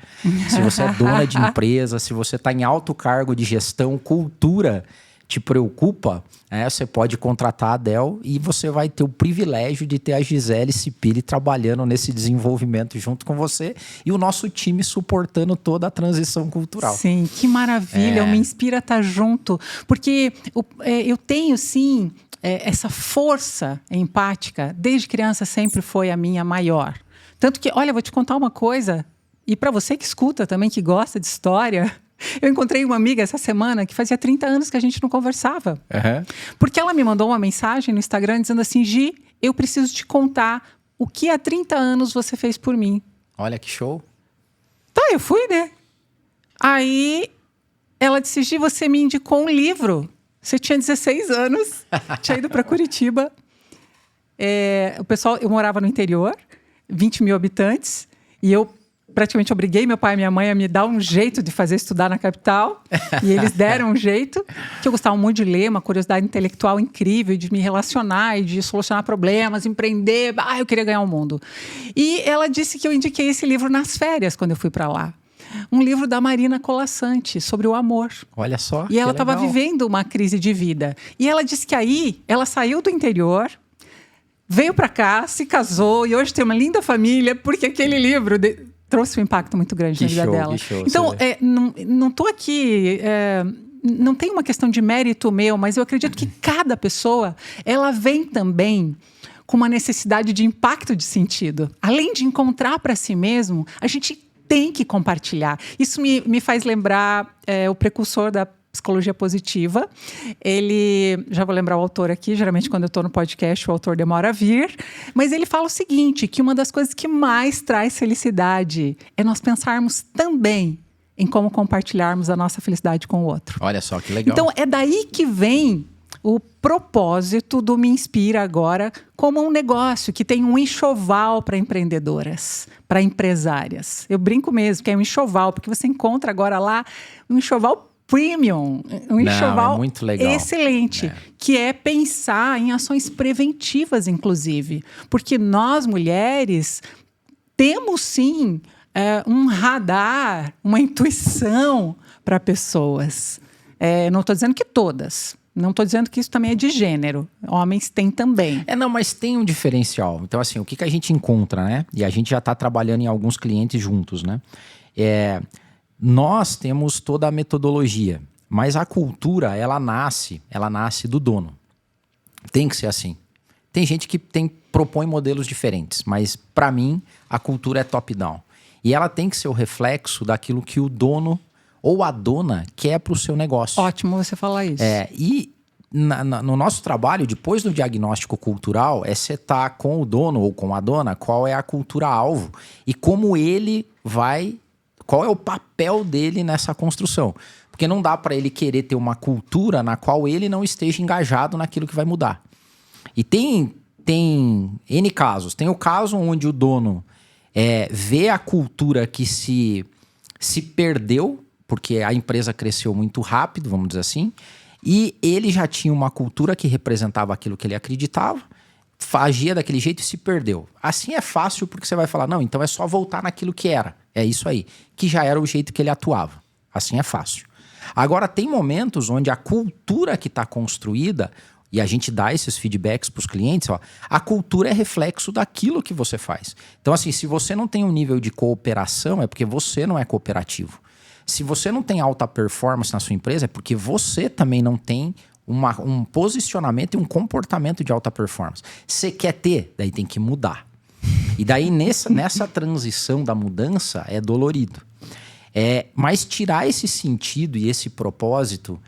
se você é dona de empresa, se você está em alto cargo de gestão, cultura te preocupa, você pode contratar a Dell e você vai ter o privilégio de ter a Gisele Cipilli trabalhando nesse desenvolvimento junto com você e o nosso time suportando toda a transição cultural. Sim, que maravilha, me inspira a estar junto, porque eu tenho, sim, essa força empática, desde criança sempre foi a minha maior. Tanto que, olha, vou te contar uma coisa, e para você que escuta também, que gosta de história... Eu encontrei uma amiga essa semana que fazia 30 anos que a gente não conversava. Uhum. Porque ela me mandou uma mensagem no Instagram dizendo assim: Gi, eu preciso te contar o que há 30 anos você fez por mim. Olha que show. Tá, eu fui, né? Aí ela disse: Gi, você me indicou um livro. Você tinha 16 anos, tinha ido para Curitiba. O pessoal, eu morava no interior, 20 mil habitantes, e eu praticamente obriguei meu pai e minha mãe a me dar um jeito de fazer estudar na capital. E eles deram um jeito, que eu gostava muito de ler, uma curiosidade intelectual incrível, de me relacionar e de solucionar problemas, empreender. Eu queria ganhar o mundo. E ela disse que eu indiquei esse livro nas férias, quando eu fui para lá. Um livro da Marina Colasanti, sobre o amor. Olha só. E ela estava vivendo uma crise de vida. E ela disse que aí, ela saiu do interior, veio para cá, se casou e hoje tem uma linda família, porque aquele livro... trouxe um impacto muito grande na vida dela. Então, não estou aqui... não tem uma questão de mérito meu, mas eu acredito que cada pessoa, ela vem também com uma necessidade de impacto de sentido. Além de encontrar para si mesmo, a gente tem que compartilhar. Isso me faz lembrar o precursor da psicologia positiva. Ele, já vou lembrar o autor aqui, geralmente quando eu estou no podcast o autor demora a vir, mas ele fala o seguinte, que uma das coisas que mais traz felicidade é nós pensarmos também em como compartilharmos a nossa felicidade com o outro. Olha só, que legal. Então, é daí que vem o propósito do Me Inspira agora como um negócio que tem um enxoval para empreendedoras, para empresárias. Eu brinco mesmo que é um enxoval, porque você encontra agora lá um enxoval premium, um enxoval muito legal. Excelente, que é pensar em ações preventivas, inclusive. Porque nós, mulheres, temos sim um radar, uma intuição para pessoas. Não estou dizendo que todas, não estou dizendo que isso também é de gênero. Homens têm também. Não, mas tem um diferencial. Então, assim, o que a gente encontra, né? E a gente já está trabalhando em alguns clientes juntos, né? Nós temos toda a metodologia, mas a cultura, ela nasce do dono. Tem que ser assim. Tem gente que propõe modelos diferentes, mas para mim a cultura é top-down. E ela tem que ser o reflexo daquilo que o dono ou a dona quer para o seu negócio. Ótimo você falar isso. E no nosso trabalho, depois do diagnóstico cultural, setar com o dono ou com a dona qual é a cultura-alvo e como ele vai... Qual é o papel dele nessa construção? Porque não dá para ele querer ter uma cultura na qual ele não esteja engajado naquilo que vai mudar. E tem N casos. Tem o caso onde o dono vê a cultura que se perdeu, porque a empresa cresceu muito rápido, vamos dizer assim, e ele já tinha uma cultura que representava aquilo que ele acreditava, agia daquele jeito e se perdeu. Assim é fácil porque você vai falar, não, então é só voltar naquilo que era. É isso aí, que já era o jeito que ele atuava. Assim é fácil. Agora, tem momentos onde a cultura que está construída, e a gente dá esses feedbacks para os clientes, a cultura é reflexo daquilo que você faz. Então, assim, se você não tem um nível de cooperação, é porque você não é cooperativo. Se você não tem alta performance na sua empresa, é porque você também não tem um posicionamento e um comportamento de alta performance. Você quer ter, daí tem que mudar. E daí nessa transição da mudança é dolorido. Mas tirar esse sentido e esse propósito,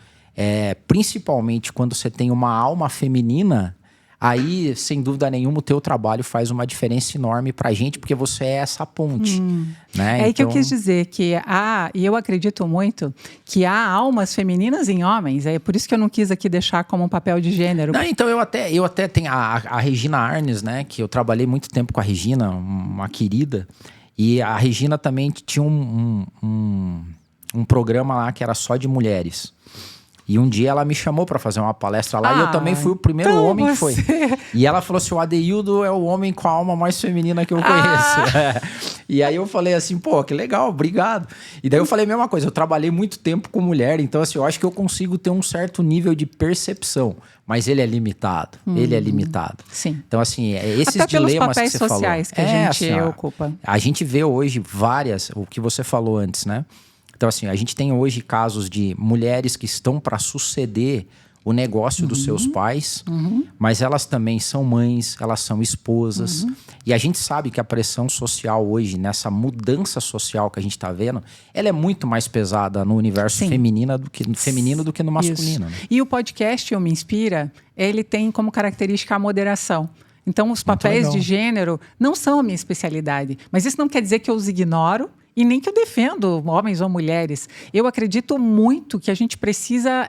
principalmente quando você tem uma alma feminina, aí, sem dúvida nenhuma, o teu trabalho faz uma diferença enorme pra gente, porque você é essa ponte, né? É aí que eu quis dizer que e eu acredito muito que há almas femininas em homens, é por isso que eu não quis aqui deixar como um papel de gênero. Não, então eu até tenho a Regina Arnes, né? Que eu trabalhei muito tempo com a Regina, uma querida. E a Regina também tinha um programa lá que era só de mulheres. E um dia ela me chamou para fazer uma palestra lá e eu também fui o primeiro homem que foi. E ela falou assim, o Adeildo é o homem com a alma mais feminina que eu conheço. E aí eu falei assim, pô, que legal, obrigado. E daí eu falei a mesma coisa, eu trabalhei muito tempo com mulher, então assim, eu acho que eu consigo ter um certo nível de percepção. Mas ele é limitado, ele é limitado. Sim. Então assim, esses até pelos dilemas papéis que você sociais falou. que a gente assim, ocupa. A gente vê hoje o que você falou antes, né? Então, assim, a gente tem hoje casos de mulheres que estão para suceder o negócio dos seus pais, mas elas também são mães, elas são esposas. E a gente sabe que a pressão social hoje, nessa mudança social que a gente está vendo, ela é muito mais pesada no universo feminino do que no masculino. Né? E o podcast Eu Me Inspira, ele tem como característica a moderação. Então, os papéis de gênero não são a minha especialidade. Mas isso não quer dizer que eu os ignoro e nem que eu defendo homens ou mulheres. Eu acredito muito que a gente precisa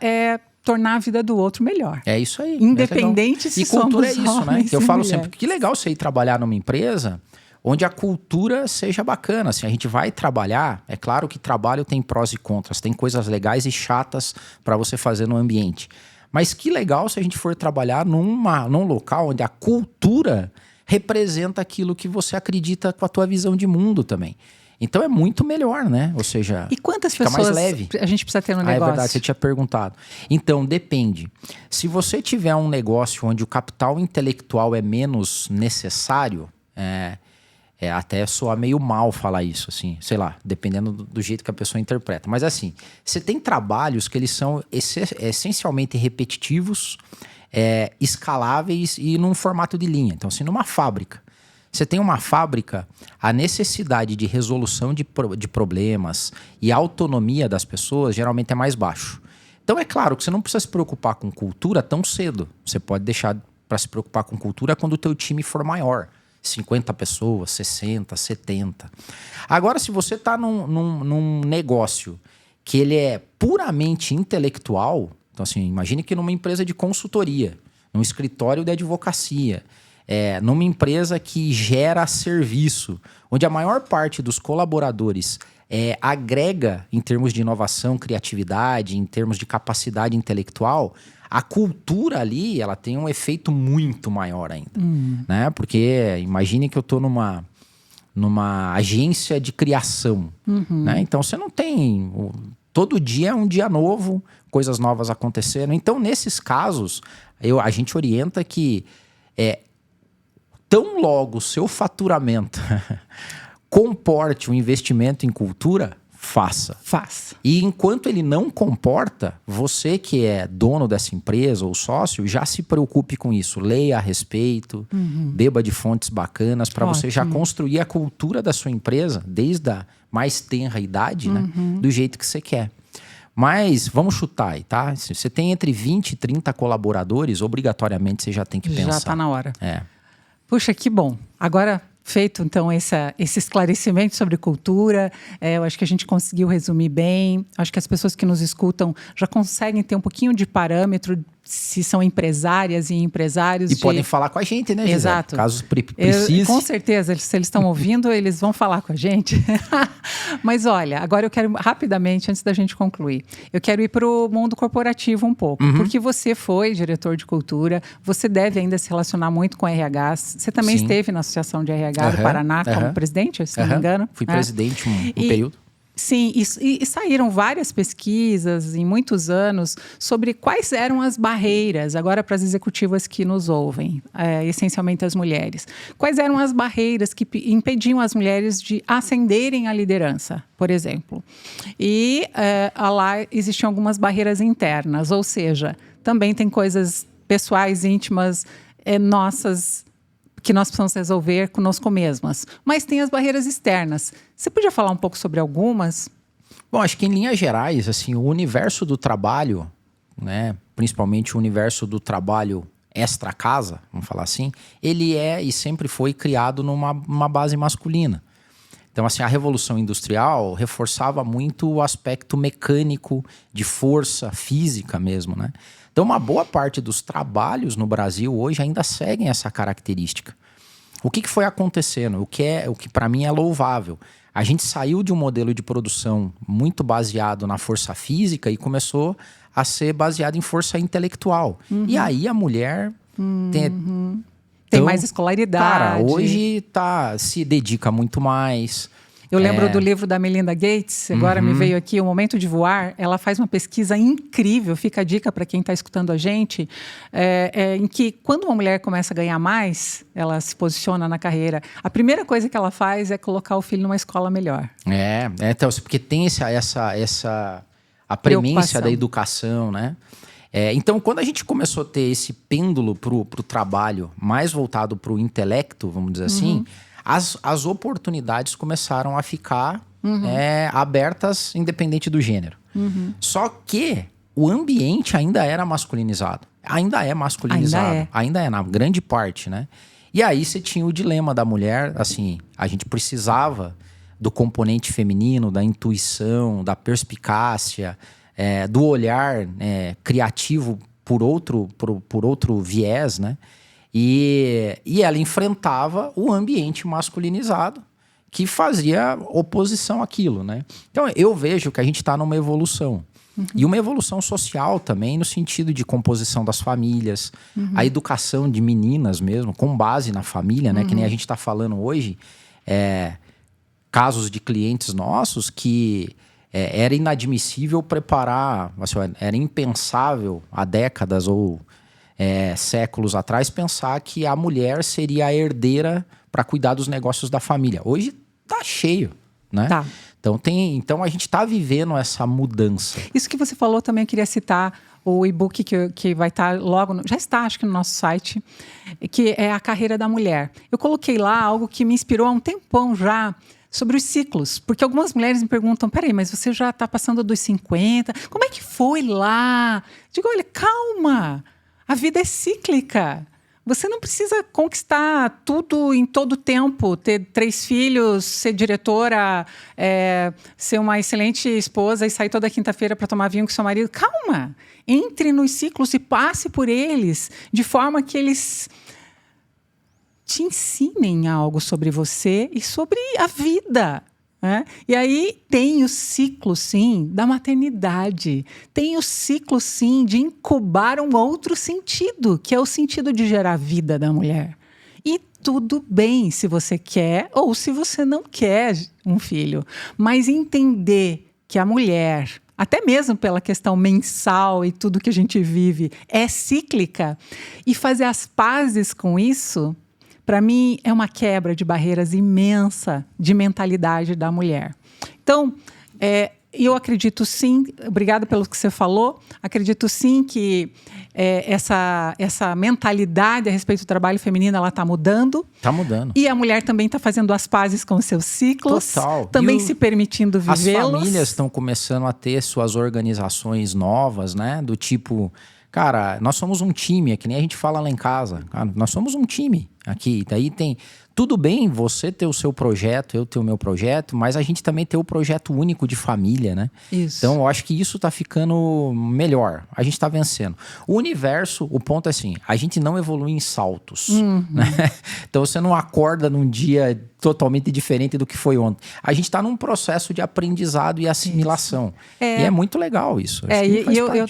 tornar a vida do outro melhor. É isso aí. Independente se somos cultura é isso, né? Eu falo mulheres. sempre, que legal você ir trabalhar numa empresa onde a cultura seja bacana. Assim, a gente vai trabalhar, é claro que trabalho tem prós e contras, tem coisas legais e chatas para você fazer no ambiente. Mas que legal se a gente for trabalhar num local onde a cultura representa aquilo que você acredita com a tua visão de mundo também. Então é muito melhor, né? Ou seja, e quantas fica pessoas mais leve. A gente precisa ter no negócio? É verdade, você tinha perguntado. Então, depende. Se você tiver um negócio onde o capital intelectual é menos necessário, até soa meio mal falar isso, assim, sei lá, dependendo do jeito que a pessoa interpreta. Mas assim, você tem trabalhos que eles são essencialmente repetitivos, escaláveis e num formato de linha. Então, assim, numa fábrica. Você tem uma fábrica, a necessidade de resolução de problemas e a autonomia das pessoas geralmente é mais baixo. Então é claro que você não precisa se preocupar com cultura tão cedo. Você pode deixar para se preocupar com cultura quando o teu time for maior. 50 pessoas, 60, 70. Agora, se você está num negócio que ele é puramente intelectual, então assim, imagine que numa empresa de consultoria, num escritório de advocacia, numa empresa que gera serviço, onde a maior parte dos colaboradores agrega em termos de inovação, criatividade, em termos de capacidade intelectual, a cultura ali ela tem um efeito muito maior ainda. Né? Porque imagine que eu estou numa agência de criação. Né? Então você não tem... Todo dia é um dia novo, coisas novas acontecendo. Então, nesses casos, a gente orienta que... tão logo o seu faturamento comporte um investimento em cultura, faça. E enquanto ele não comporta, você que é dono dessa empresa ou sócio, já se preocupe com isso. Leia a respeito, beba de fontes bacanas para você já construir a cultura da sua empresa, desde a mais tenra idade, né, do jeito que você quer. Mas vamos chutar aí, tá? Se você tem entre 20 e 30 colaboradores, obrigatoriamente você já tem que pensar. Já está na hora. Puxa, que bom. Agora, feito então esse esclarecimento sobre cultura, eu acho que a gente conseguiu resumir bem. Acho que as pessoas que nos escutam já conseguem ter um pouquinho de parâmetro se são empresárias e empresários. E podem falar com a gente, né, Gisele? Exato. Caso precise. Com certeza, se eles estão ouvindo, eles vão falar com a gente. Mas olha, agora eu quero rapidamente, antes da gente concluir, eu quero ir para o mundo corporativo um pouco. Porque você foi diretor de cultura, você deve ainda se relacionar muito com RH. Você também esteve na Associação de RH do Paraná como presidente, se não me engano. Fui presidente um período. Sim, e saíram várias pesquisas em muitos anos sobre quais eram as barreiras, agora para as executivas que nos ouvem, essencialmente as mulheres. Quais eram as barreiras que impediam as mulheres de ascenderem à liderança, por exemplo. E lá existiam algumas barreiras internas, ou seja, também tem coisas pessoais, íntimas, nossas, que nós precisamos resolver conosco mesmas. Mas tem as barreiras externas. Você podia falar um pouco sobre algumas? Bom, acho que em linhas gerais, assim, o universo do trabalho, né, principalmente o universo do trabalho extra-casa, vamos falar assim, ele é e sempre foi criado numa base masculina. Então, assim, a Revolução Industrial reforçava muito o aspecto mecânico, de força física mesmo, né? Então, uma boa parte dos trabalhos no Brasil hoje ainda seguem essa característica. O que foi acontecendo? O que para mim é louvável. A gente saiu de um modelo de produção muito baseado na força física e começou a ser baseado em força intelectual. E aí a mulher tem mais escolaridade. Cara, hoje se dedica muito mais. Eu lembro do livro da Melinda Gates, agora me veio aqui, O Momento de Voar. Ela faz uma pesquisa incrível, fica a dica para quem está escutando a gente, em que quando uma mulher começa a ganhar mais, ela se posiciona na carreira, a primeira coisa que ela faz é colocar o filho numa escola melhor. Então, porque tem a premência da educação, né? Então, quando a gente começou a ter esse pêndulo pro trabalho mais voltado pro intelecto, vamos dizer assim, as oportunidades começaram a ficar abertas, independente do gênero. Só que o ambiente ainda era masculinizado. Ainda é masculinizado. Ainda é, na grande parte, né? E aí você tinha o dilema da mulher, assim, a gente precisava do componente feminino, da intuição, da perspicácia, do olhar criativo por outro viés, né? E ela enfrentava o ambiente masculinizado que fazia oposição àquilo, né? Então eu vejo que a gente está numa evolução. E uma evolução social também, no sentido de composição das famílias, a educação de meninas mesmo, com base na família, né? Que nem a gente está falando hoje, casos de clientes nossos que era inadmissível preparar, assim, era impensável há décadas ou séculos atrás pensar que a mulher seria a herdeira para cuidar dos negócios da família. Hoje tá cheio, né? Tá. Então a gente tá vivendo essa mudança. Isso que você falou também, eu queria citar o e-book que vai estar logo, já está acho que no nosso site, que é A Carreira da Mulher. Eu coloquei lá algo que me inspirou há um tempão já, sobre os ciclos, porque algumas mulheres me perguntam, peraí, mas você já está passando dos 50, como é que foi lá? Digo, olha, calma, a vida é cíclica. Você não precisa conquistar tudo em todo tempo, ter 3 filhos, ser diretora, ser uma excelente esposa e sair toda quinta-feira para tomar vinho com seu marido. Calma! Entre nos ciclos e passe por eles, de forma que eles te ensinem algo sobre você e sobre a vida. E aí tem o ciclo, sim, da maternidade. Tem o ciclo, sim, de incubar um outro sentido, que é o sentido de gerar vida da mulher. E tudo bem se você quer ou se você não quer um filho. Mas entender que a mulher, até mesmo pela questão mensal e tudo que a gente vive, é cíclica, e fazer as pazes com isso, para mim, é uma quebra de barreiras imensa de mentalidade da mulher. Então, eu acredito sim, obrigada pelo que você falou, acredito sim que essa mentalidade a respeito do trabalho feminino, ela está mudando. Está mudando. E a mulher também está fazendo as pazes com os seus ciclos. Total. Também se permitindo vivê-los. As famílias estão começando a ter suas organizações novas, né? Do tipo, cara, nós somos um time, é que nem a gente fala lá em casa. Cara, nós somos um time aqui. Daí tem... Tudo bem você ter o seu projeto, eu ter o meu projeto, mas a gente também ter o projeto único de família, né? Isso. Então, eu acho que isso tá ficando melhor. A gente tá vencendo. O universo, o ponto é assim, a gente não evolui em saltos, né? Então, você não acorda num dia totalmente diferente do que foi ontem. A gente tá num processo de aprendizado e assimilação. E é muito legal isso.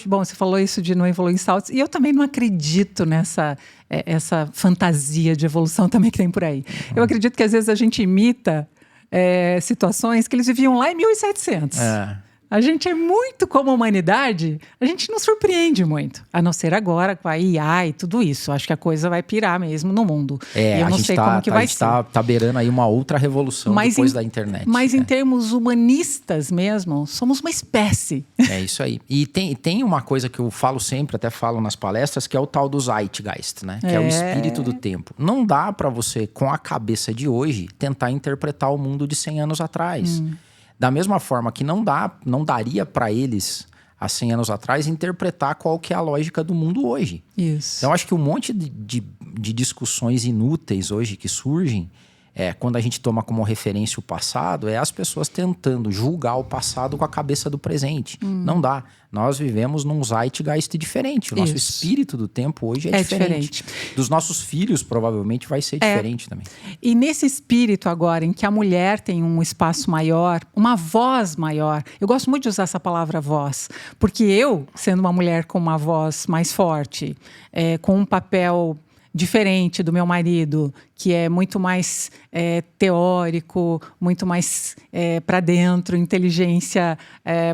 Bom, você falou isso de não evoluir em saltos, e eu também não acredito nessa essa fantasia de evolução também que tem por aí. Eu acredito que às vezes a gente imita situações que eles viviam lá em 1700. A gente é muito, como humanidade, a gente não surpreende muito. A não ser agora com a IA e tudo isso. Acho que a coisa vai pirar mesmo no mundo. E eu não sei como que vai ser. Tá beirando aí uma outra revolução depois da internet. Mas em termos humanistas mesmo, somos uma espécie. É isso aí. E tem uma coisa que eu falo sempre, até falo nas palestras, que é o tal do Zeitgeist, né? Que é o espírito do tempo. Não dá para você, com a cabeça de hoje, tentar interpretar o mundo de 100 anos atrás. Da mesma forma que não daria para eles há 100 anos atrás, interpretar qual que é a lógica do mundo hoje. Isso. Então, acho que um monte de discussões inúteis hoje que surgem, quando a gente toma como referência o passado, é as pessoas tentando julgar o passado com a cabeça do presente. Não dá. Nós vivemos num zeitgeist diferente. O nosso espírito do tempo hoje é diferente. Dos nossos filhos, provavelmente, vai ser diferente também. E nesse espírito agora, em que a mulher tem um espaço maior, uma voz maior. Eu gosto muito de usar essa palavra voz, porque eu, sendo uma mulher com uma voz mais forte, com um papel diferente do meu marido, que é muito mais teórico, muito mais para dentro, inteligência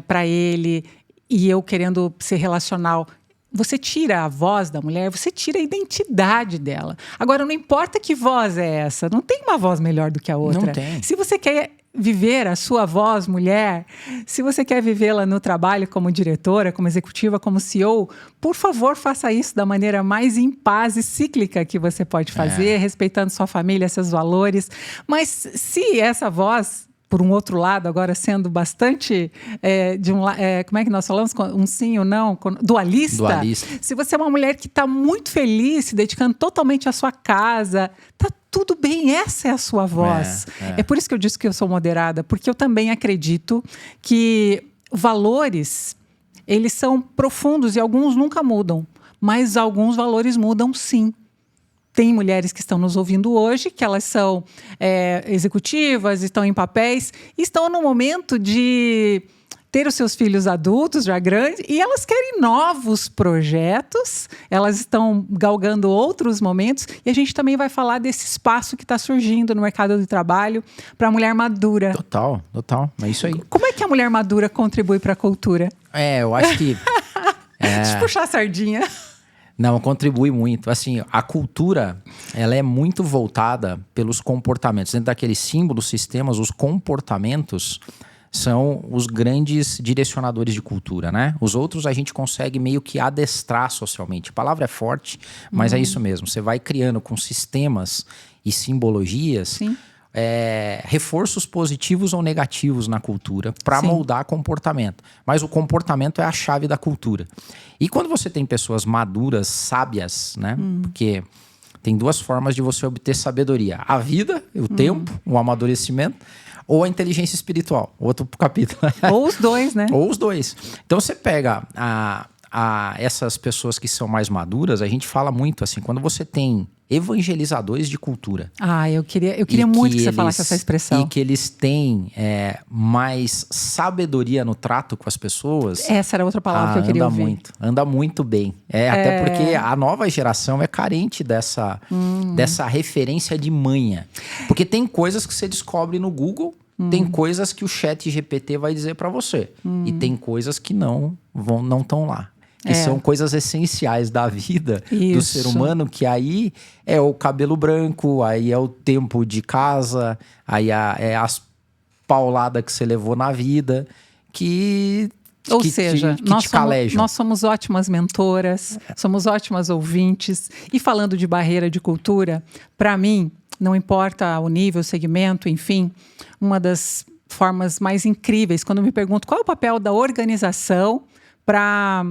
para ele, e eu querendo ser relacional. Você tira a voz da mulher, você tira a identidade dela. Agora, não importa que voz é essa, não tem uma voz melhor do que a outra. Não tem. Se você quer viver a sua voz, mulher, se você quer vivê-la no trabalho como diretora, como executiva, como CEO, por favor, faça isso da maneira mais em paz e cíclica que você pode fazer, respeitando sua família, seus valores. Mas se essa voz, por um outro lado, agora sendo bastante, como é que nós falamos? Um sim ou não? Dualista. Se você é uma mulher que está muito feliz, se dedicando totalmente à sua casa, está tudo bem, essa é a sua voz. É por isso que eu disse que eu sou moderada, porque eu também acredito que valores, eles são profundos e alguns nunca mudam, mas alguns valores mudam sim. Tem mulheres que estão nos ouvindo hoje, que elas são executivas, estão em papéis, estão no momento de ter os seus filhos adultos, já grandes, e elas querem novos projetos, elas estão galgando outros momentos, e a gente também vai falar desse espaço que está surgindo no mercado de trabalho para a mulher madura. Total. É isso aí. Como é que a mulher madura contribui para a cultura? Eu acho que... Deixa eu puxar a sardinha. Não, contribui muito. Assim, a cultura, ela é muito voltada pelos comportamentos. Dentro daqueles símbolos, sistemas, os comportamentos são os grandes direcionadores de cultura, né? Os outros a gente consegue meio que adestrar socialmente. A palavra é forte, mas é isso mesmo. Você vai criando com sistemas e simbologias... Sim. Reforços positivos ou negativos na cultura para moldar comportamento. Mas o comportamento é a chave da cultura. E quando você tem pessoas maduras, sábias, né? Porque tem duas formas de você obter sabedoria. A vida, o tempo, o amadurecimento, ou a inteligência espiritual. Outro capítulo. Ou os dois, né? Ou os dois. Então você pega essas pessoas que são mais maduras, a gente fala muito assim, quando você tem evangelizadores de cultura. Eu queria muito que você falasse essa expressão. E que eles têm mais sabedoria no trato com as pessoas. Essa era outra palavra que eu queria ouvir. Anda muito bem. Até porque a nova geração é carente dessa referência de manha. Porque tem coisas que você descobre no Google, tem coisas que o ChatGPT vai dizer para você. E tem coisas que não estão lá. Que são coisas essenciais da vida do ser humano, que aí é o cabelo branco, aí é o tempo de casa, aí é as pauladas que você levou na vida, Ou seja, nós somos ótimas mentoras, somos ótimas ouvintes. E falando de barreira de cultura, para mim, não importa o nível, o segmento, enfim, uma das formas mais incríveis, quando me pergunto qual é o papel da organização para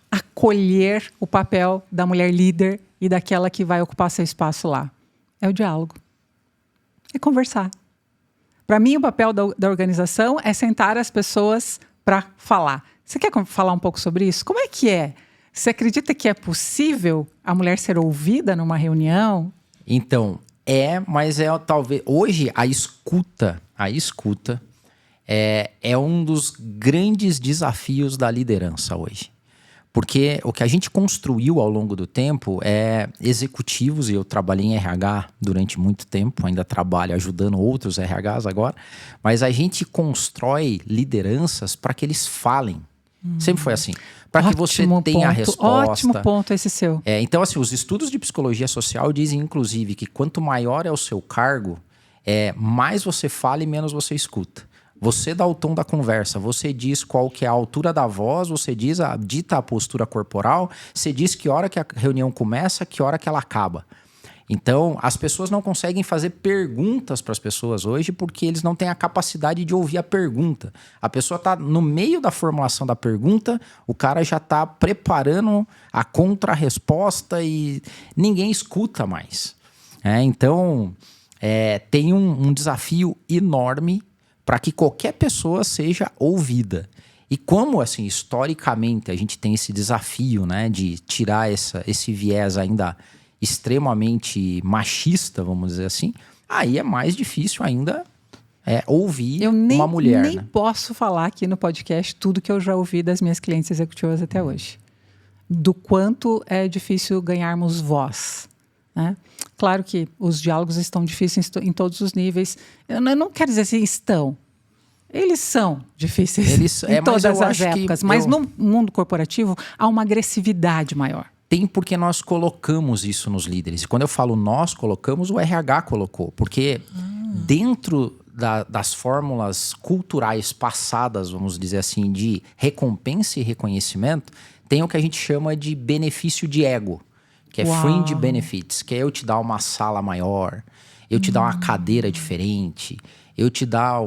acolher o papel da mulher líder e daquela que vai ocupar seu espaço lá. É o diálogo. É conversar. Para mim, o papel da organização é sentar as pessoas para falar. Você quer falar um pouco sobre isso? Como é que é? Você acredita que é possível a mulher ser ouvida numa reunião? Então, mas talvez... Hoje, a escuta é um dos grandes desafios da liderança hoje. Porque o que a gente construiu ao longo do tempo é executivos, e eu trabalhei em RH durante muito tempo, ainda trabalho ajudando outros RHs agora, mas a gente constrói lideranças para que eles falem. Sempre foi assim. Para que você tenha a resposta. Ótimo ponto esse seu. Então, assim, os estudos de psicologia social dizem, inclusive, que quanto maior é o seu cargo, mais você fala e menos você escuta. Você dá o tom da conversa, você diz qual que é a altura da voz, você dita a postura corporal, você diz que hora que a reunião começa, que hora que ela acaba. Então, as pessoas não conseguem fazer perguntas para as pessoas hoje porque eles não têm a capacidade de ouvir a pergunta. A pessoa está no meio da formulação da pergunta, o cara já está preparando a contra-resposta e ninguém escuta mais. Então, tem um desafio enorme para que qualquer pessoa seja ouvida. E como, assim, historicamente a gente tem esse desafio, né, de tirar esse viés ainda extremamente machista, vamos dizer assim, aí é mais difícil ainda ouvir uma mulher. Eu nem posso falar aqui no podcast tudo que eu já ouvi das minhas clientes executivas até hoje. Do quanto é difícil ganharmos voz, né? Claro que os diálogos estão difíceis em todos os níveis. Eu não quero dizer assim, estão. Eles são difíceis em todas as épocas, mas no mundo corporativo há uma agressividade maior. Tem porque nós colocamos isso nos líderes. E quando eu falo nós colocamos, o RH colocou. Porque dentro das fórmulas culturais passadas, vamos dizer assim, de recompensa e reconhecimento, tem o que a gente chama de benefício de ego, que é fringe benefits, que é eu te dar uma sala maior, eu te dar uma cadeira diferente, eu te dar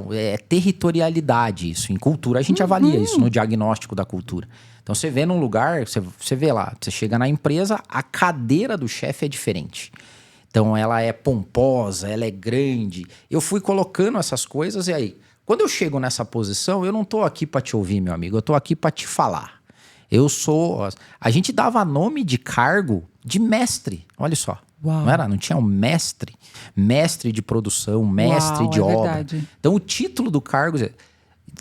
territorialidade. Isso em cultura, a gente avalia isso no diagnóstico da cultura. Então você vê num lugar, você vê lá, você chega na empresa, a cadeira do chefe é diferente. Então ela é pomposa, ela é grande. Eu fui colocando essas coisas e aí, quando eu chego nessa posição, eu não tô aqui para te ouvir, meu amigo, eu tô aqui para te falar. A gente dava nome de cargo de mestre, olha só. Uau. Não tinha um mestre de produção, mestre de obra. Verdade. Então o título do cargo,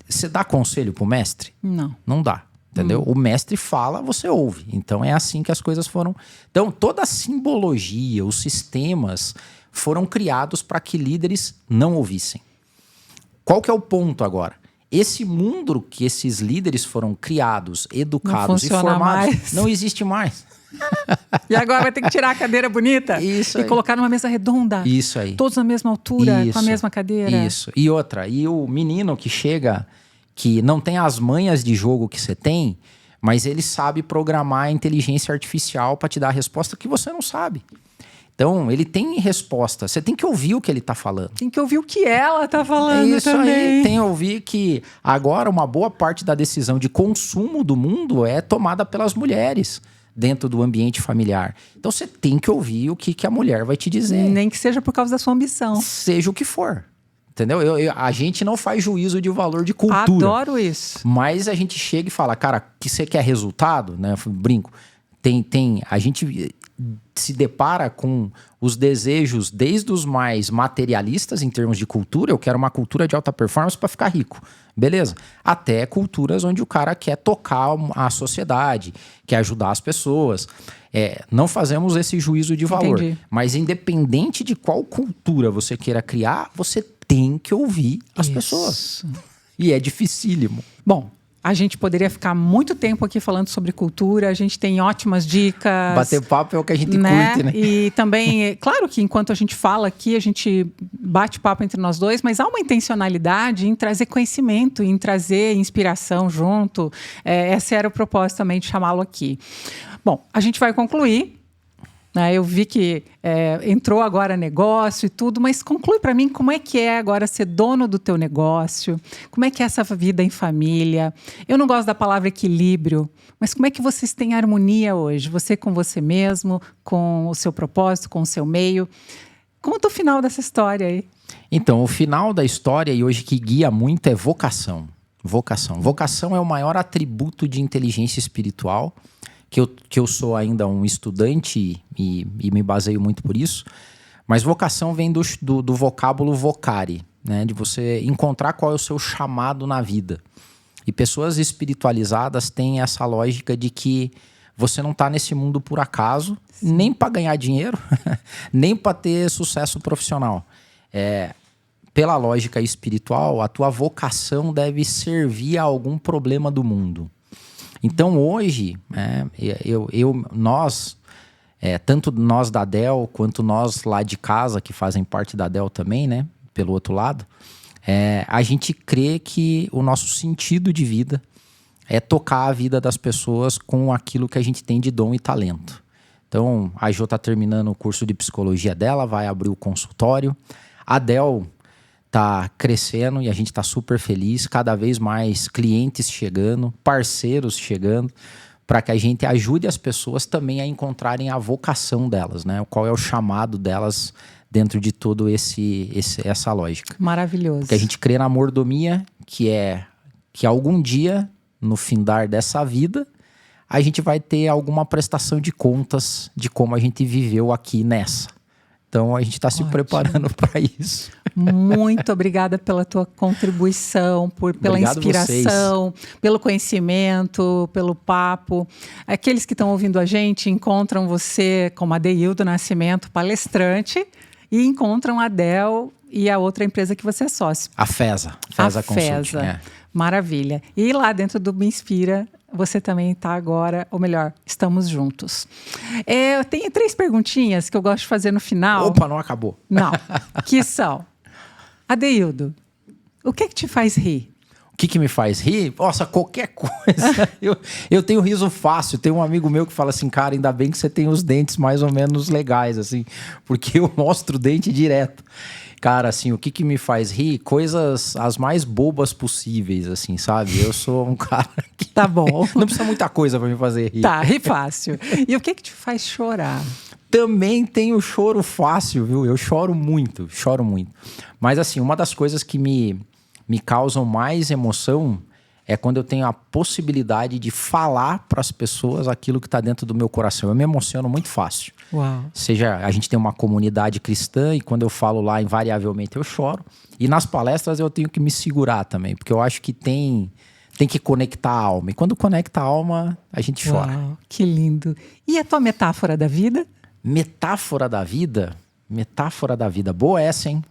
você dá conselho pro mestre? Não dá. Entendeu? O mestre fala, você ouve. Então é assim que as coisas foram. Então toda a simbologia, os sistemas foram criados para que líderes não ouvissem. Qual que é o ponto agora? Esse mundo que esses líderes foram criados, educados e formados, não existe mais. E agora vai ter que tirar a cadeira bonita e colocar numa mesa redonda. Isso aí. Todos na mesma altura, com a mesma cadeira. Isso. E outra, e o menino que chega, que não tem as manhas de jogo que você tem, mas ele sabe programar a inteligência artificial para te dar a resposta que você não sabe. Então, ele tem resposta. Você tem que ouvir o que ele está falando. Tem que ouvir o que ela está falando isso também. Aí, tem que ouvir que agora uma boa parte da decisão de consumo do mundo é tomada pelas mulheres dentro do ambiente familiar. Então, você tem que ouvir o que a mulher vai te dizer. Nem que seja por causa da sua ambição. Seja o que for. Entendeu? A gente não faz juízo de valor de cultura. Adoro isso. Mas a gente chega e fala, cara, que você quer resultado? Né? Eu brinco. A gente se depara com os desejos desde os mais materialistas em termos de cultura. Eu quero uma cultura de alta performance para ficar rico. Beleza. Até culturas onde o cara quer tocar a sociedade, quer ajudar as pessoas. Não fazemos esse juízo de valor. Entendi. Mas independente de qual cultura você queira criar, você tem que ouvir as pessoas. E é dificílimo. Bom, a gente poderia ficar muito tempo aqui falando sobre cultura, a gente tem ótimas dicas. Bater papo é o que a gente curte, né? E também, claro que enquanto a gente fala aqui, a gente bate papo entre nós dois, mas há uma intencionalidade em trazer conhecimento, em trazer inspiração junto. Esse era o propósito também de chamá-lo aqui. Bom, a gente vai concluir. Eu vi que entrou agora negócio e tudo, mas conclui para mim como é que é agora ser dono do teu negócio, como é que é essa vida em família. Eu não gosto da palavra equilíbrio, mas como é que vocês têm harmonia hoje? Você com você mesmo, com o seu propósito, com o seu meio. Conta o final dessa história aí. Então, o final da história, e hoje que guia muito, é vocação. Vocação. Vocação é o maior atributo de inteligência espiritual, que eu sou ainda um estudante e me baseio muito por isso, mas vocação vem do vocábulo vocare, né? De você encontrar qual é o seu chamado na vida. E pessoas espiritualizadas têm essa lógica de que você não está nesse mundo por acaso, nem para ganhar dinheiro, nem para ter sucesso profissional. Pela lógica espiritual, a tua vocação deve servir a algum problema do mundo. Então hoje, nós, tanto nós da Dell, quanto nós lá de casa, que fazem parte da Dell também, né, pelo outro lado, a gente crê que o nosso sentido de vida é tocar a vida das pessoas com aquilo que a gente tem de dom e talento. Então, a Jo está terminando o curso de psicologia dela, vai abrir o consultório. A Del tá crescendo e a gente está super feliz. Cada vez mais clientes chegando, parceiros chegando, para que a gente ajude as pessoas também a encontrarem a vocação delas, né? Qual é o chamado delas dentro de todo essa lógica. Maravilhoso. Porque a gente crê na mordomia, que algum dia, no findar dessa vida, a gente vai ter alguma prestação de contas de como a gente viveu aqui nessa. Então, a gente está se preparando para isso. Muito obrigada pela tua contribuição, pela Obrigado inspiração, pelo conhecimento, pelo papo. Aqueles que estão ouvindo a gente encontram você como Adeildo Nascimento, palestrante, e encontram a Del e a outra empresa que você é sócio. A FESA Consulting. Maravilha. E lá dentro do Me Inspira, você também está agora, ou melhor, estamos juntos. Eu tenho 3 perguntinhas que eu gosto de fazer no final. Opa, não acabou. Não, que são: Adeildo, o que te faz rir? O que me faz rir? Nossa, qualquer coisa. eu tenho riso fácil. Tem um amigo meu que fala assim, cara, ainda bem que você tem os dentes mais ou menos legais, assim, porque eu mostro o dente direto. Cara, assim, o que me faz rir? Coisas as mais bobas possíveis, assim, sabe? Eu sou um cara que... Tá bom. Não precisa muita coisa pra me fazer rir. Tá, ri fácil. E o que te faz chorar? Também tenho choro fácil, viu? Eu choro muito. Mas, assim, uma das coisas que me causam mais emoção é quando eu tenho a possibilidade de falar para as pessoas aquilo que está dentro do meu coração. Eu me emociono muito fácil. Uau. Seja, a gente tem uma comunidade cristã e quando eu falo lá, invariavelmente eu choro. E nas palestras eu tenho que me segurar também, porque eu acho que tem que conectar a alma. E quando conecta a alma, a gente chora. Uau, que lindo. E a tua metáfora da vida? Metáfora da vida? Boa essa, hein?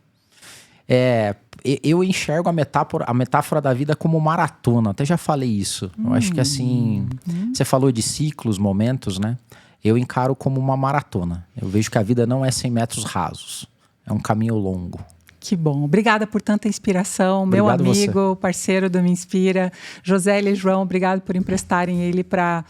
Eu enxergo a metáfora da vida como maratona. Até já falei isso. Eu acho que assim, você falou de ciclos, momentos, né? Eu encaro como uma maratona. Eu vejo que a vida não é 100 metros rasos. É um caminho longo. Que bom. Obrigada por tanta inspiração. Obrigado meu amigo, você. Parceiro do Me Inspira. Josélia e João, obrigado por emprestarem ele para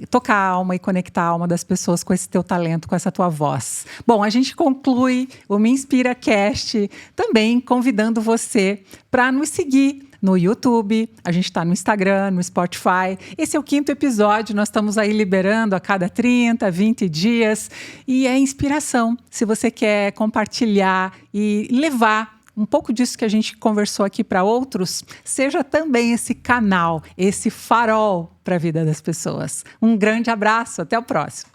tocar a alma e conectar a alma das pessoas com esse teu talento, com essa tua voz. Bom, a gente conclui o Me Inspira Cast também convidando você para nos seguir no YouTube, a gente está no Instagram, no Spotify. Esse é o 5º episódio, nós estamos aí liberando a cada 30, 20 dias. E é inspiração. Se você quer compartilhar e levar um pouco disso que a gente conversou aqui para outros, seja também esse canal, esse farol para a vida das pessoas. Um grande abraço, até o próximo.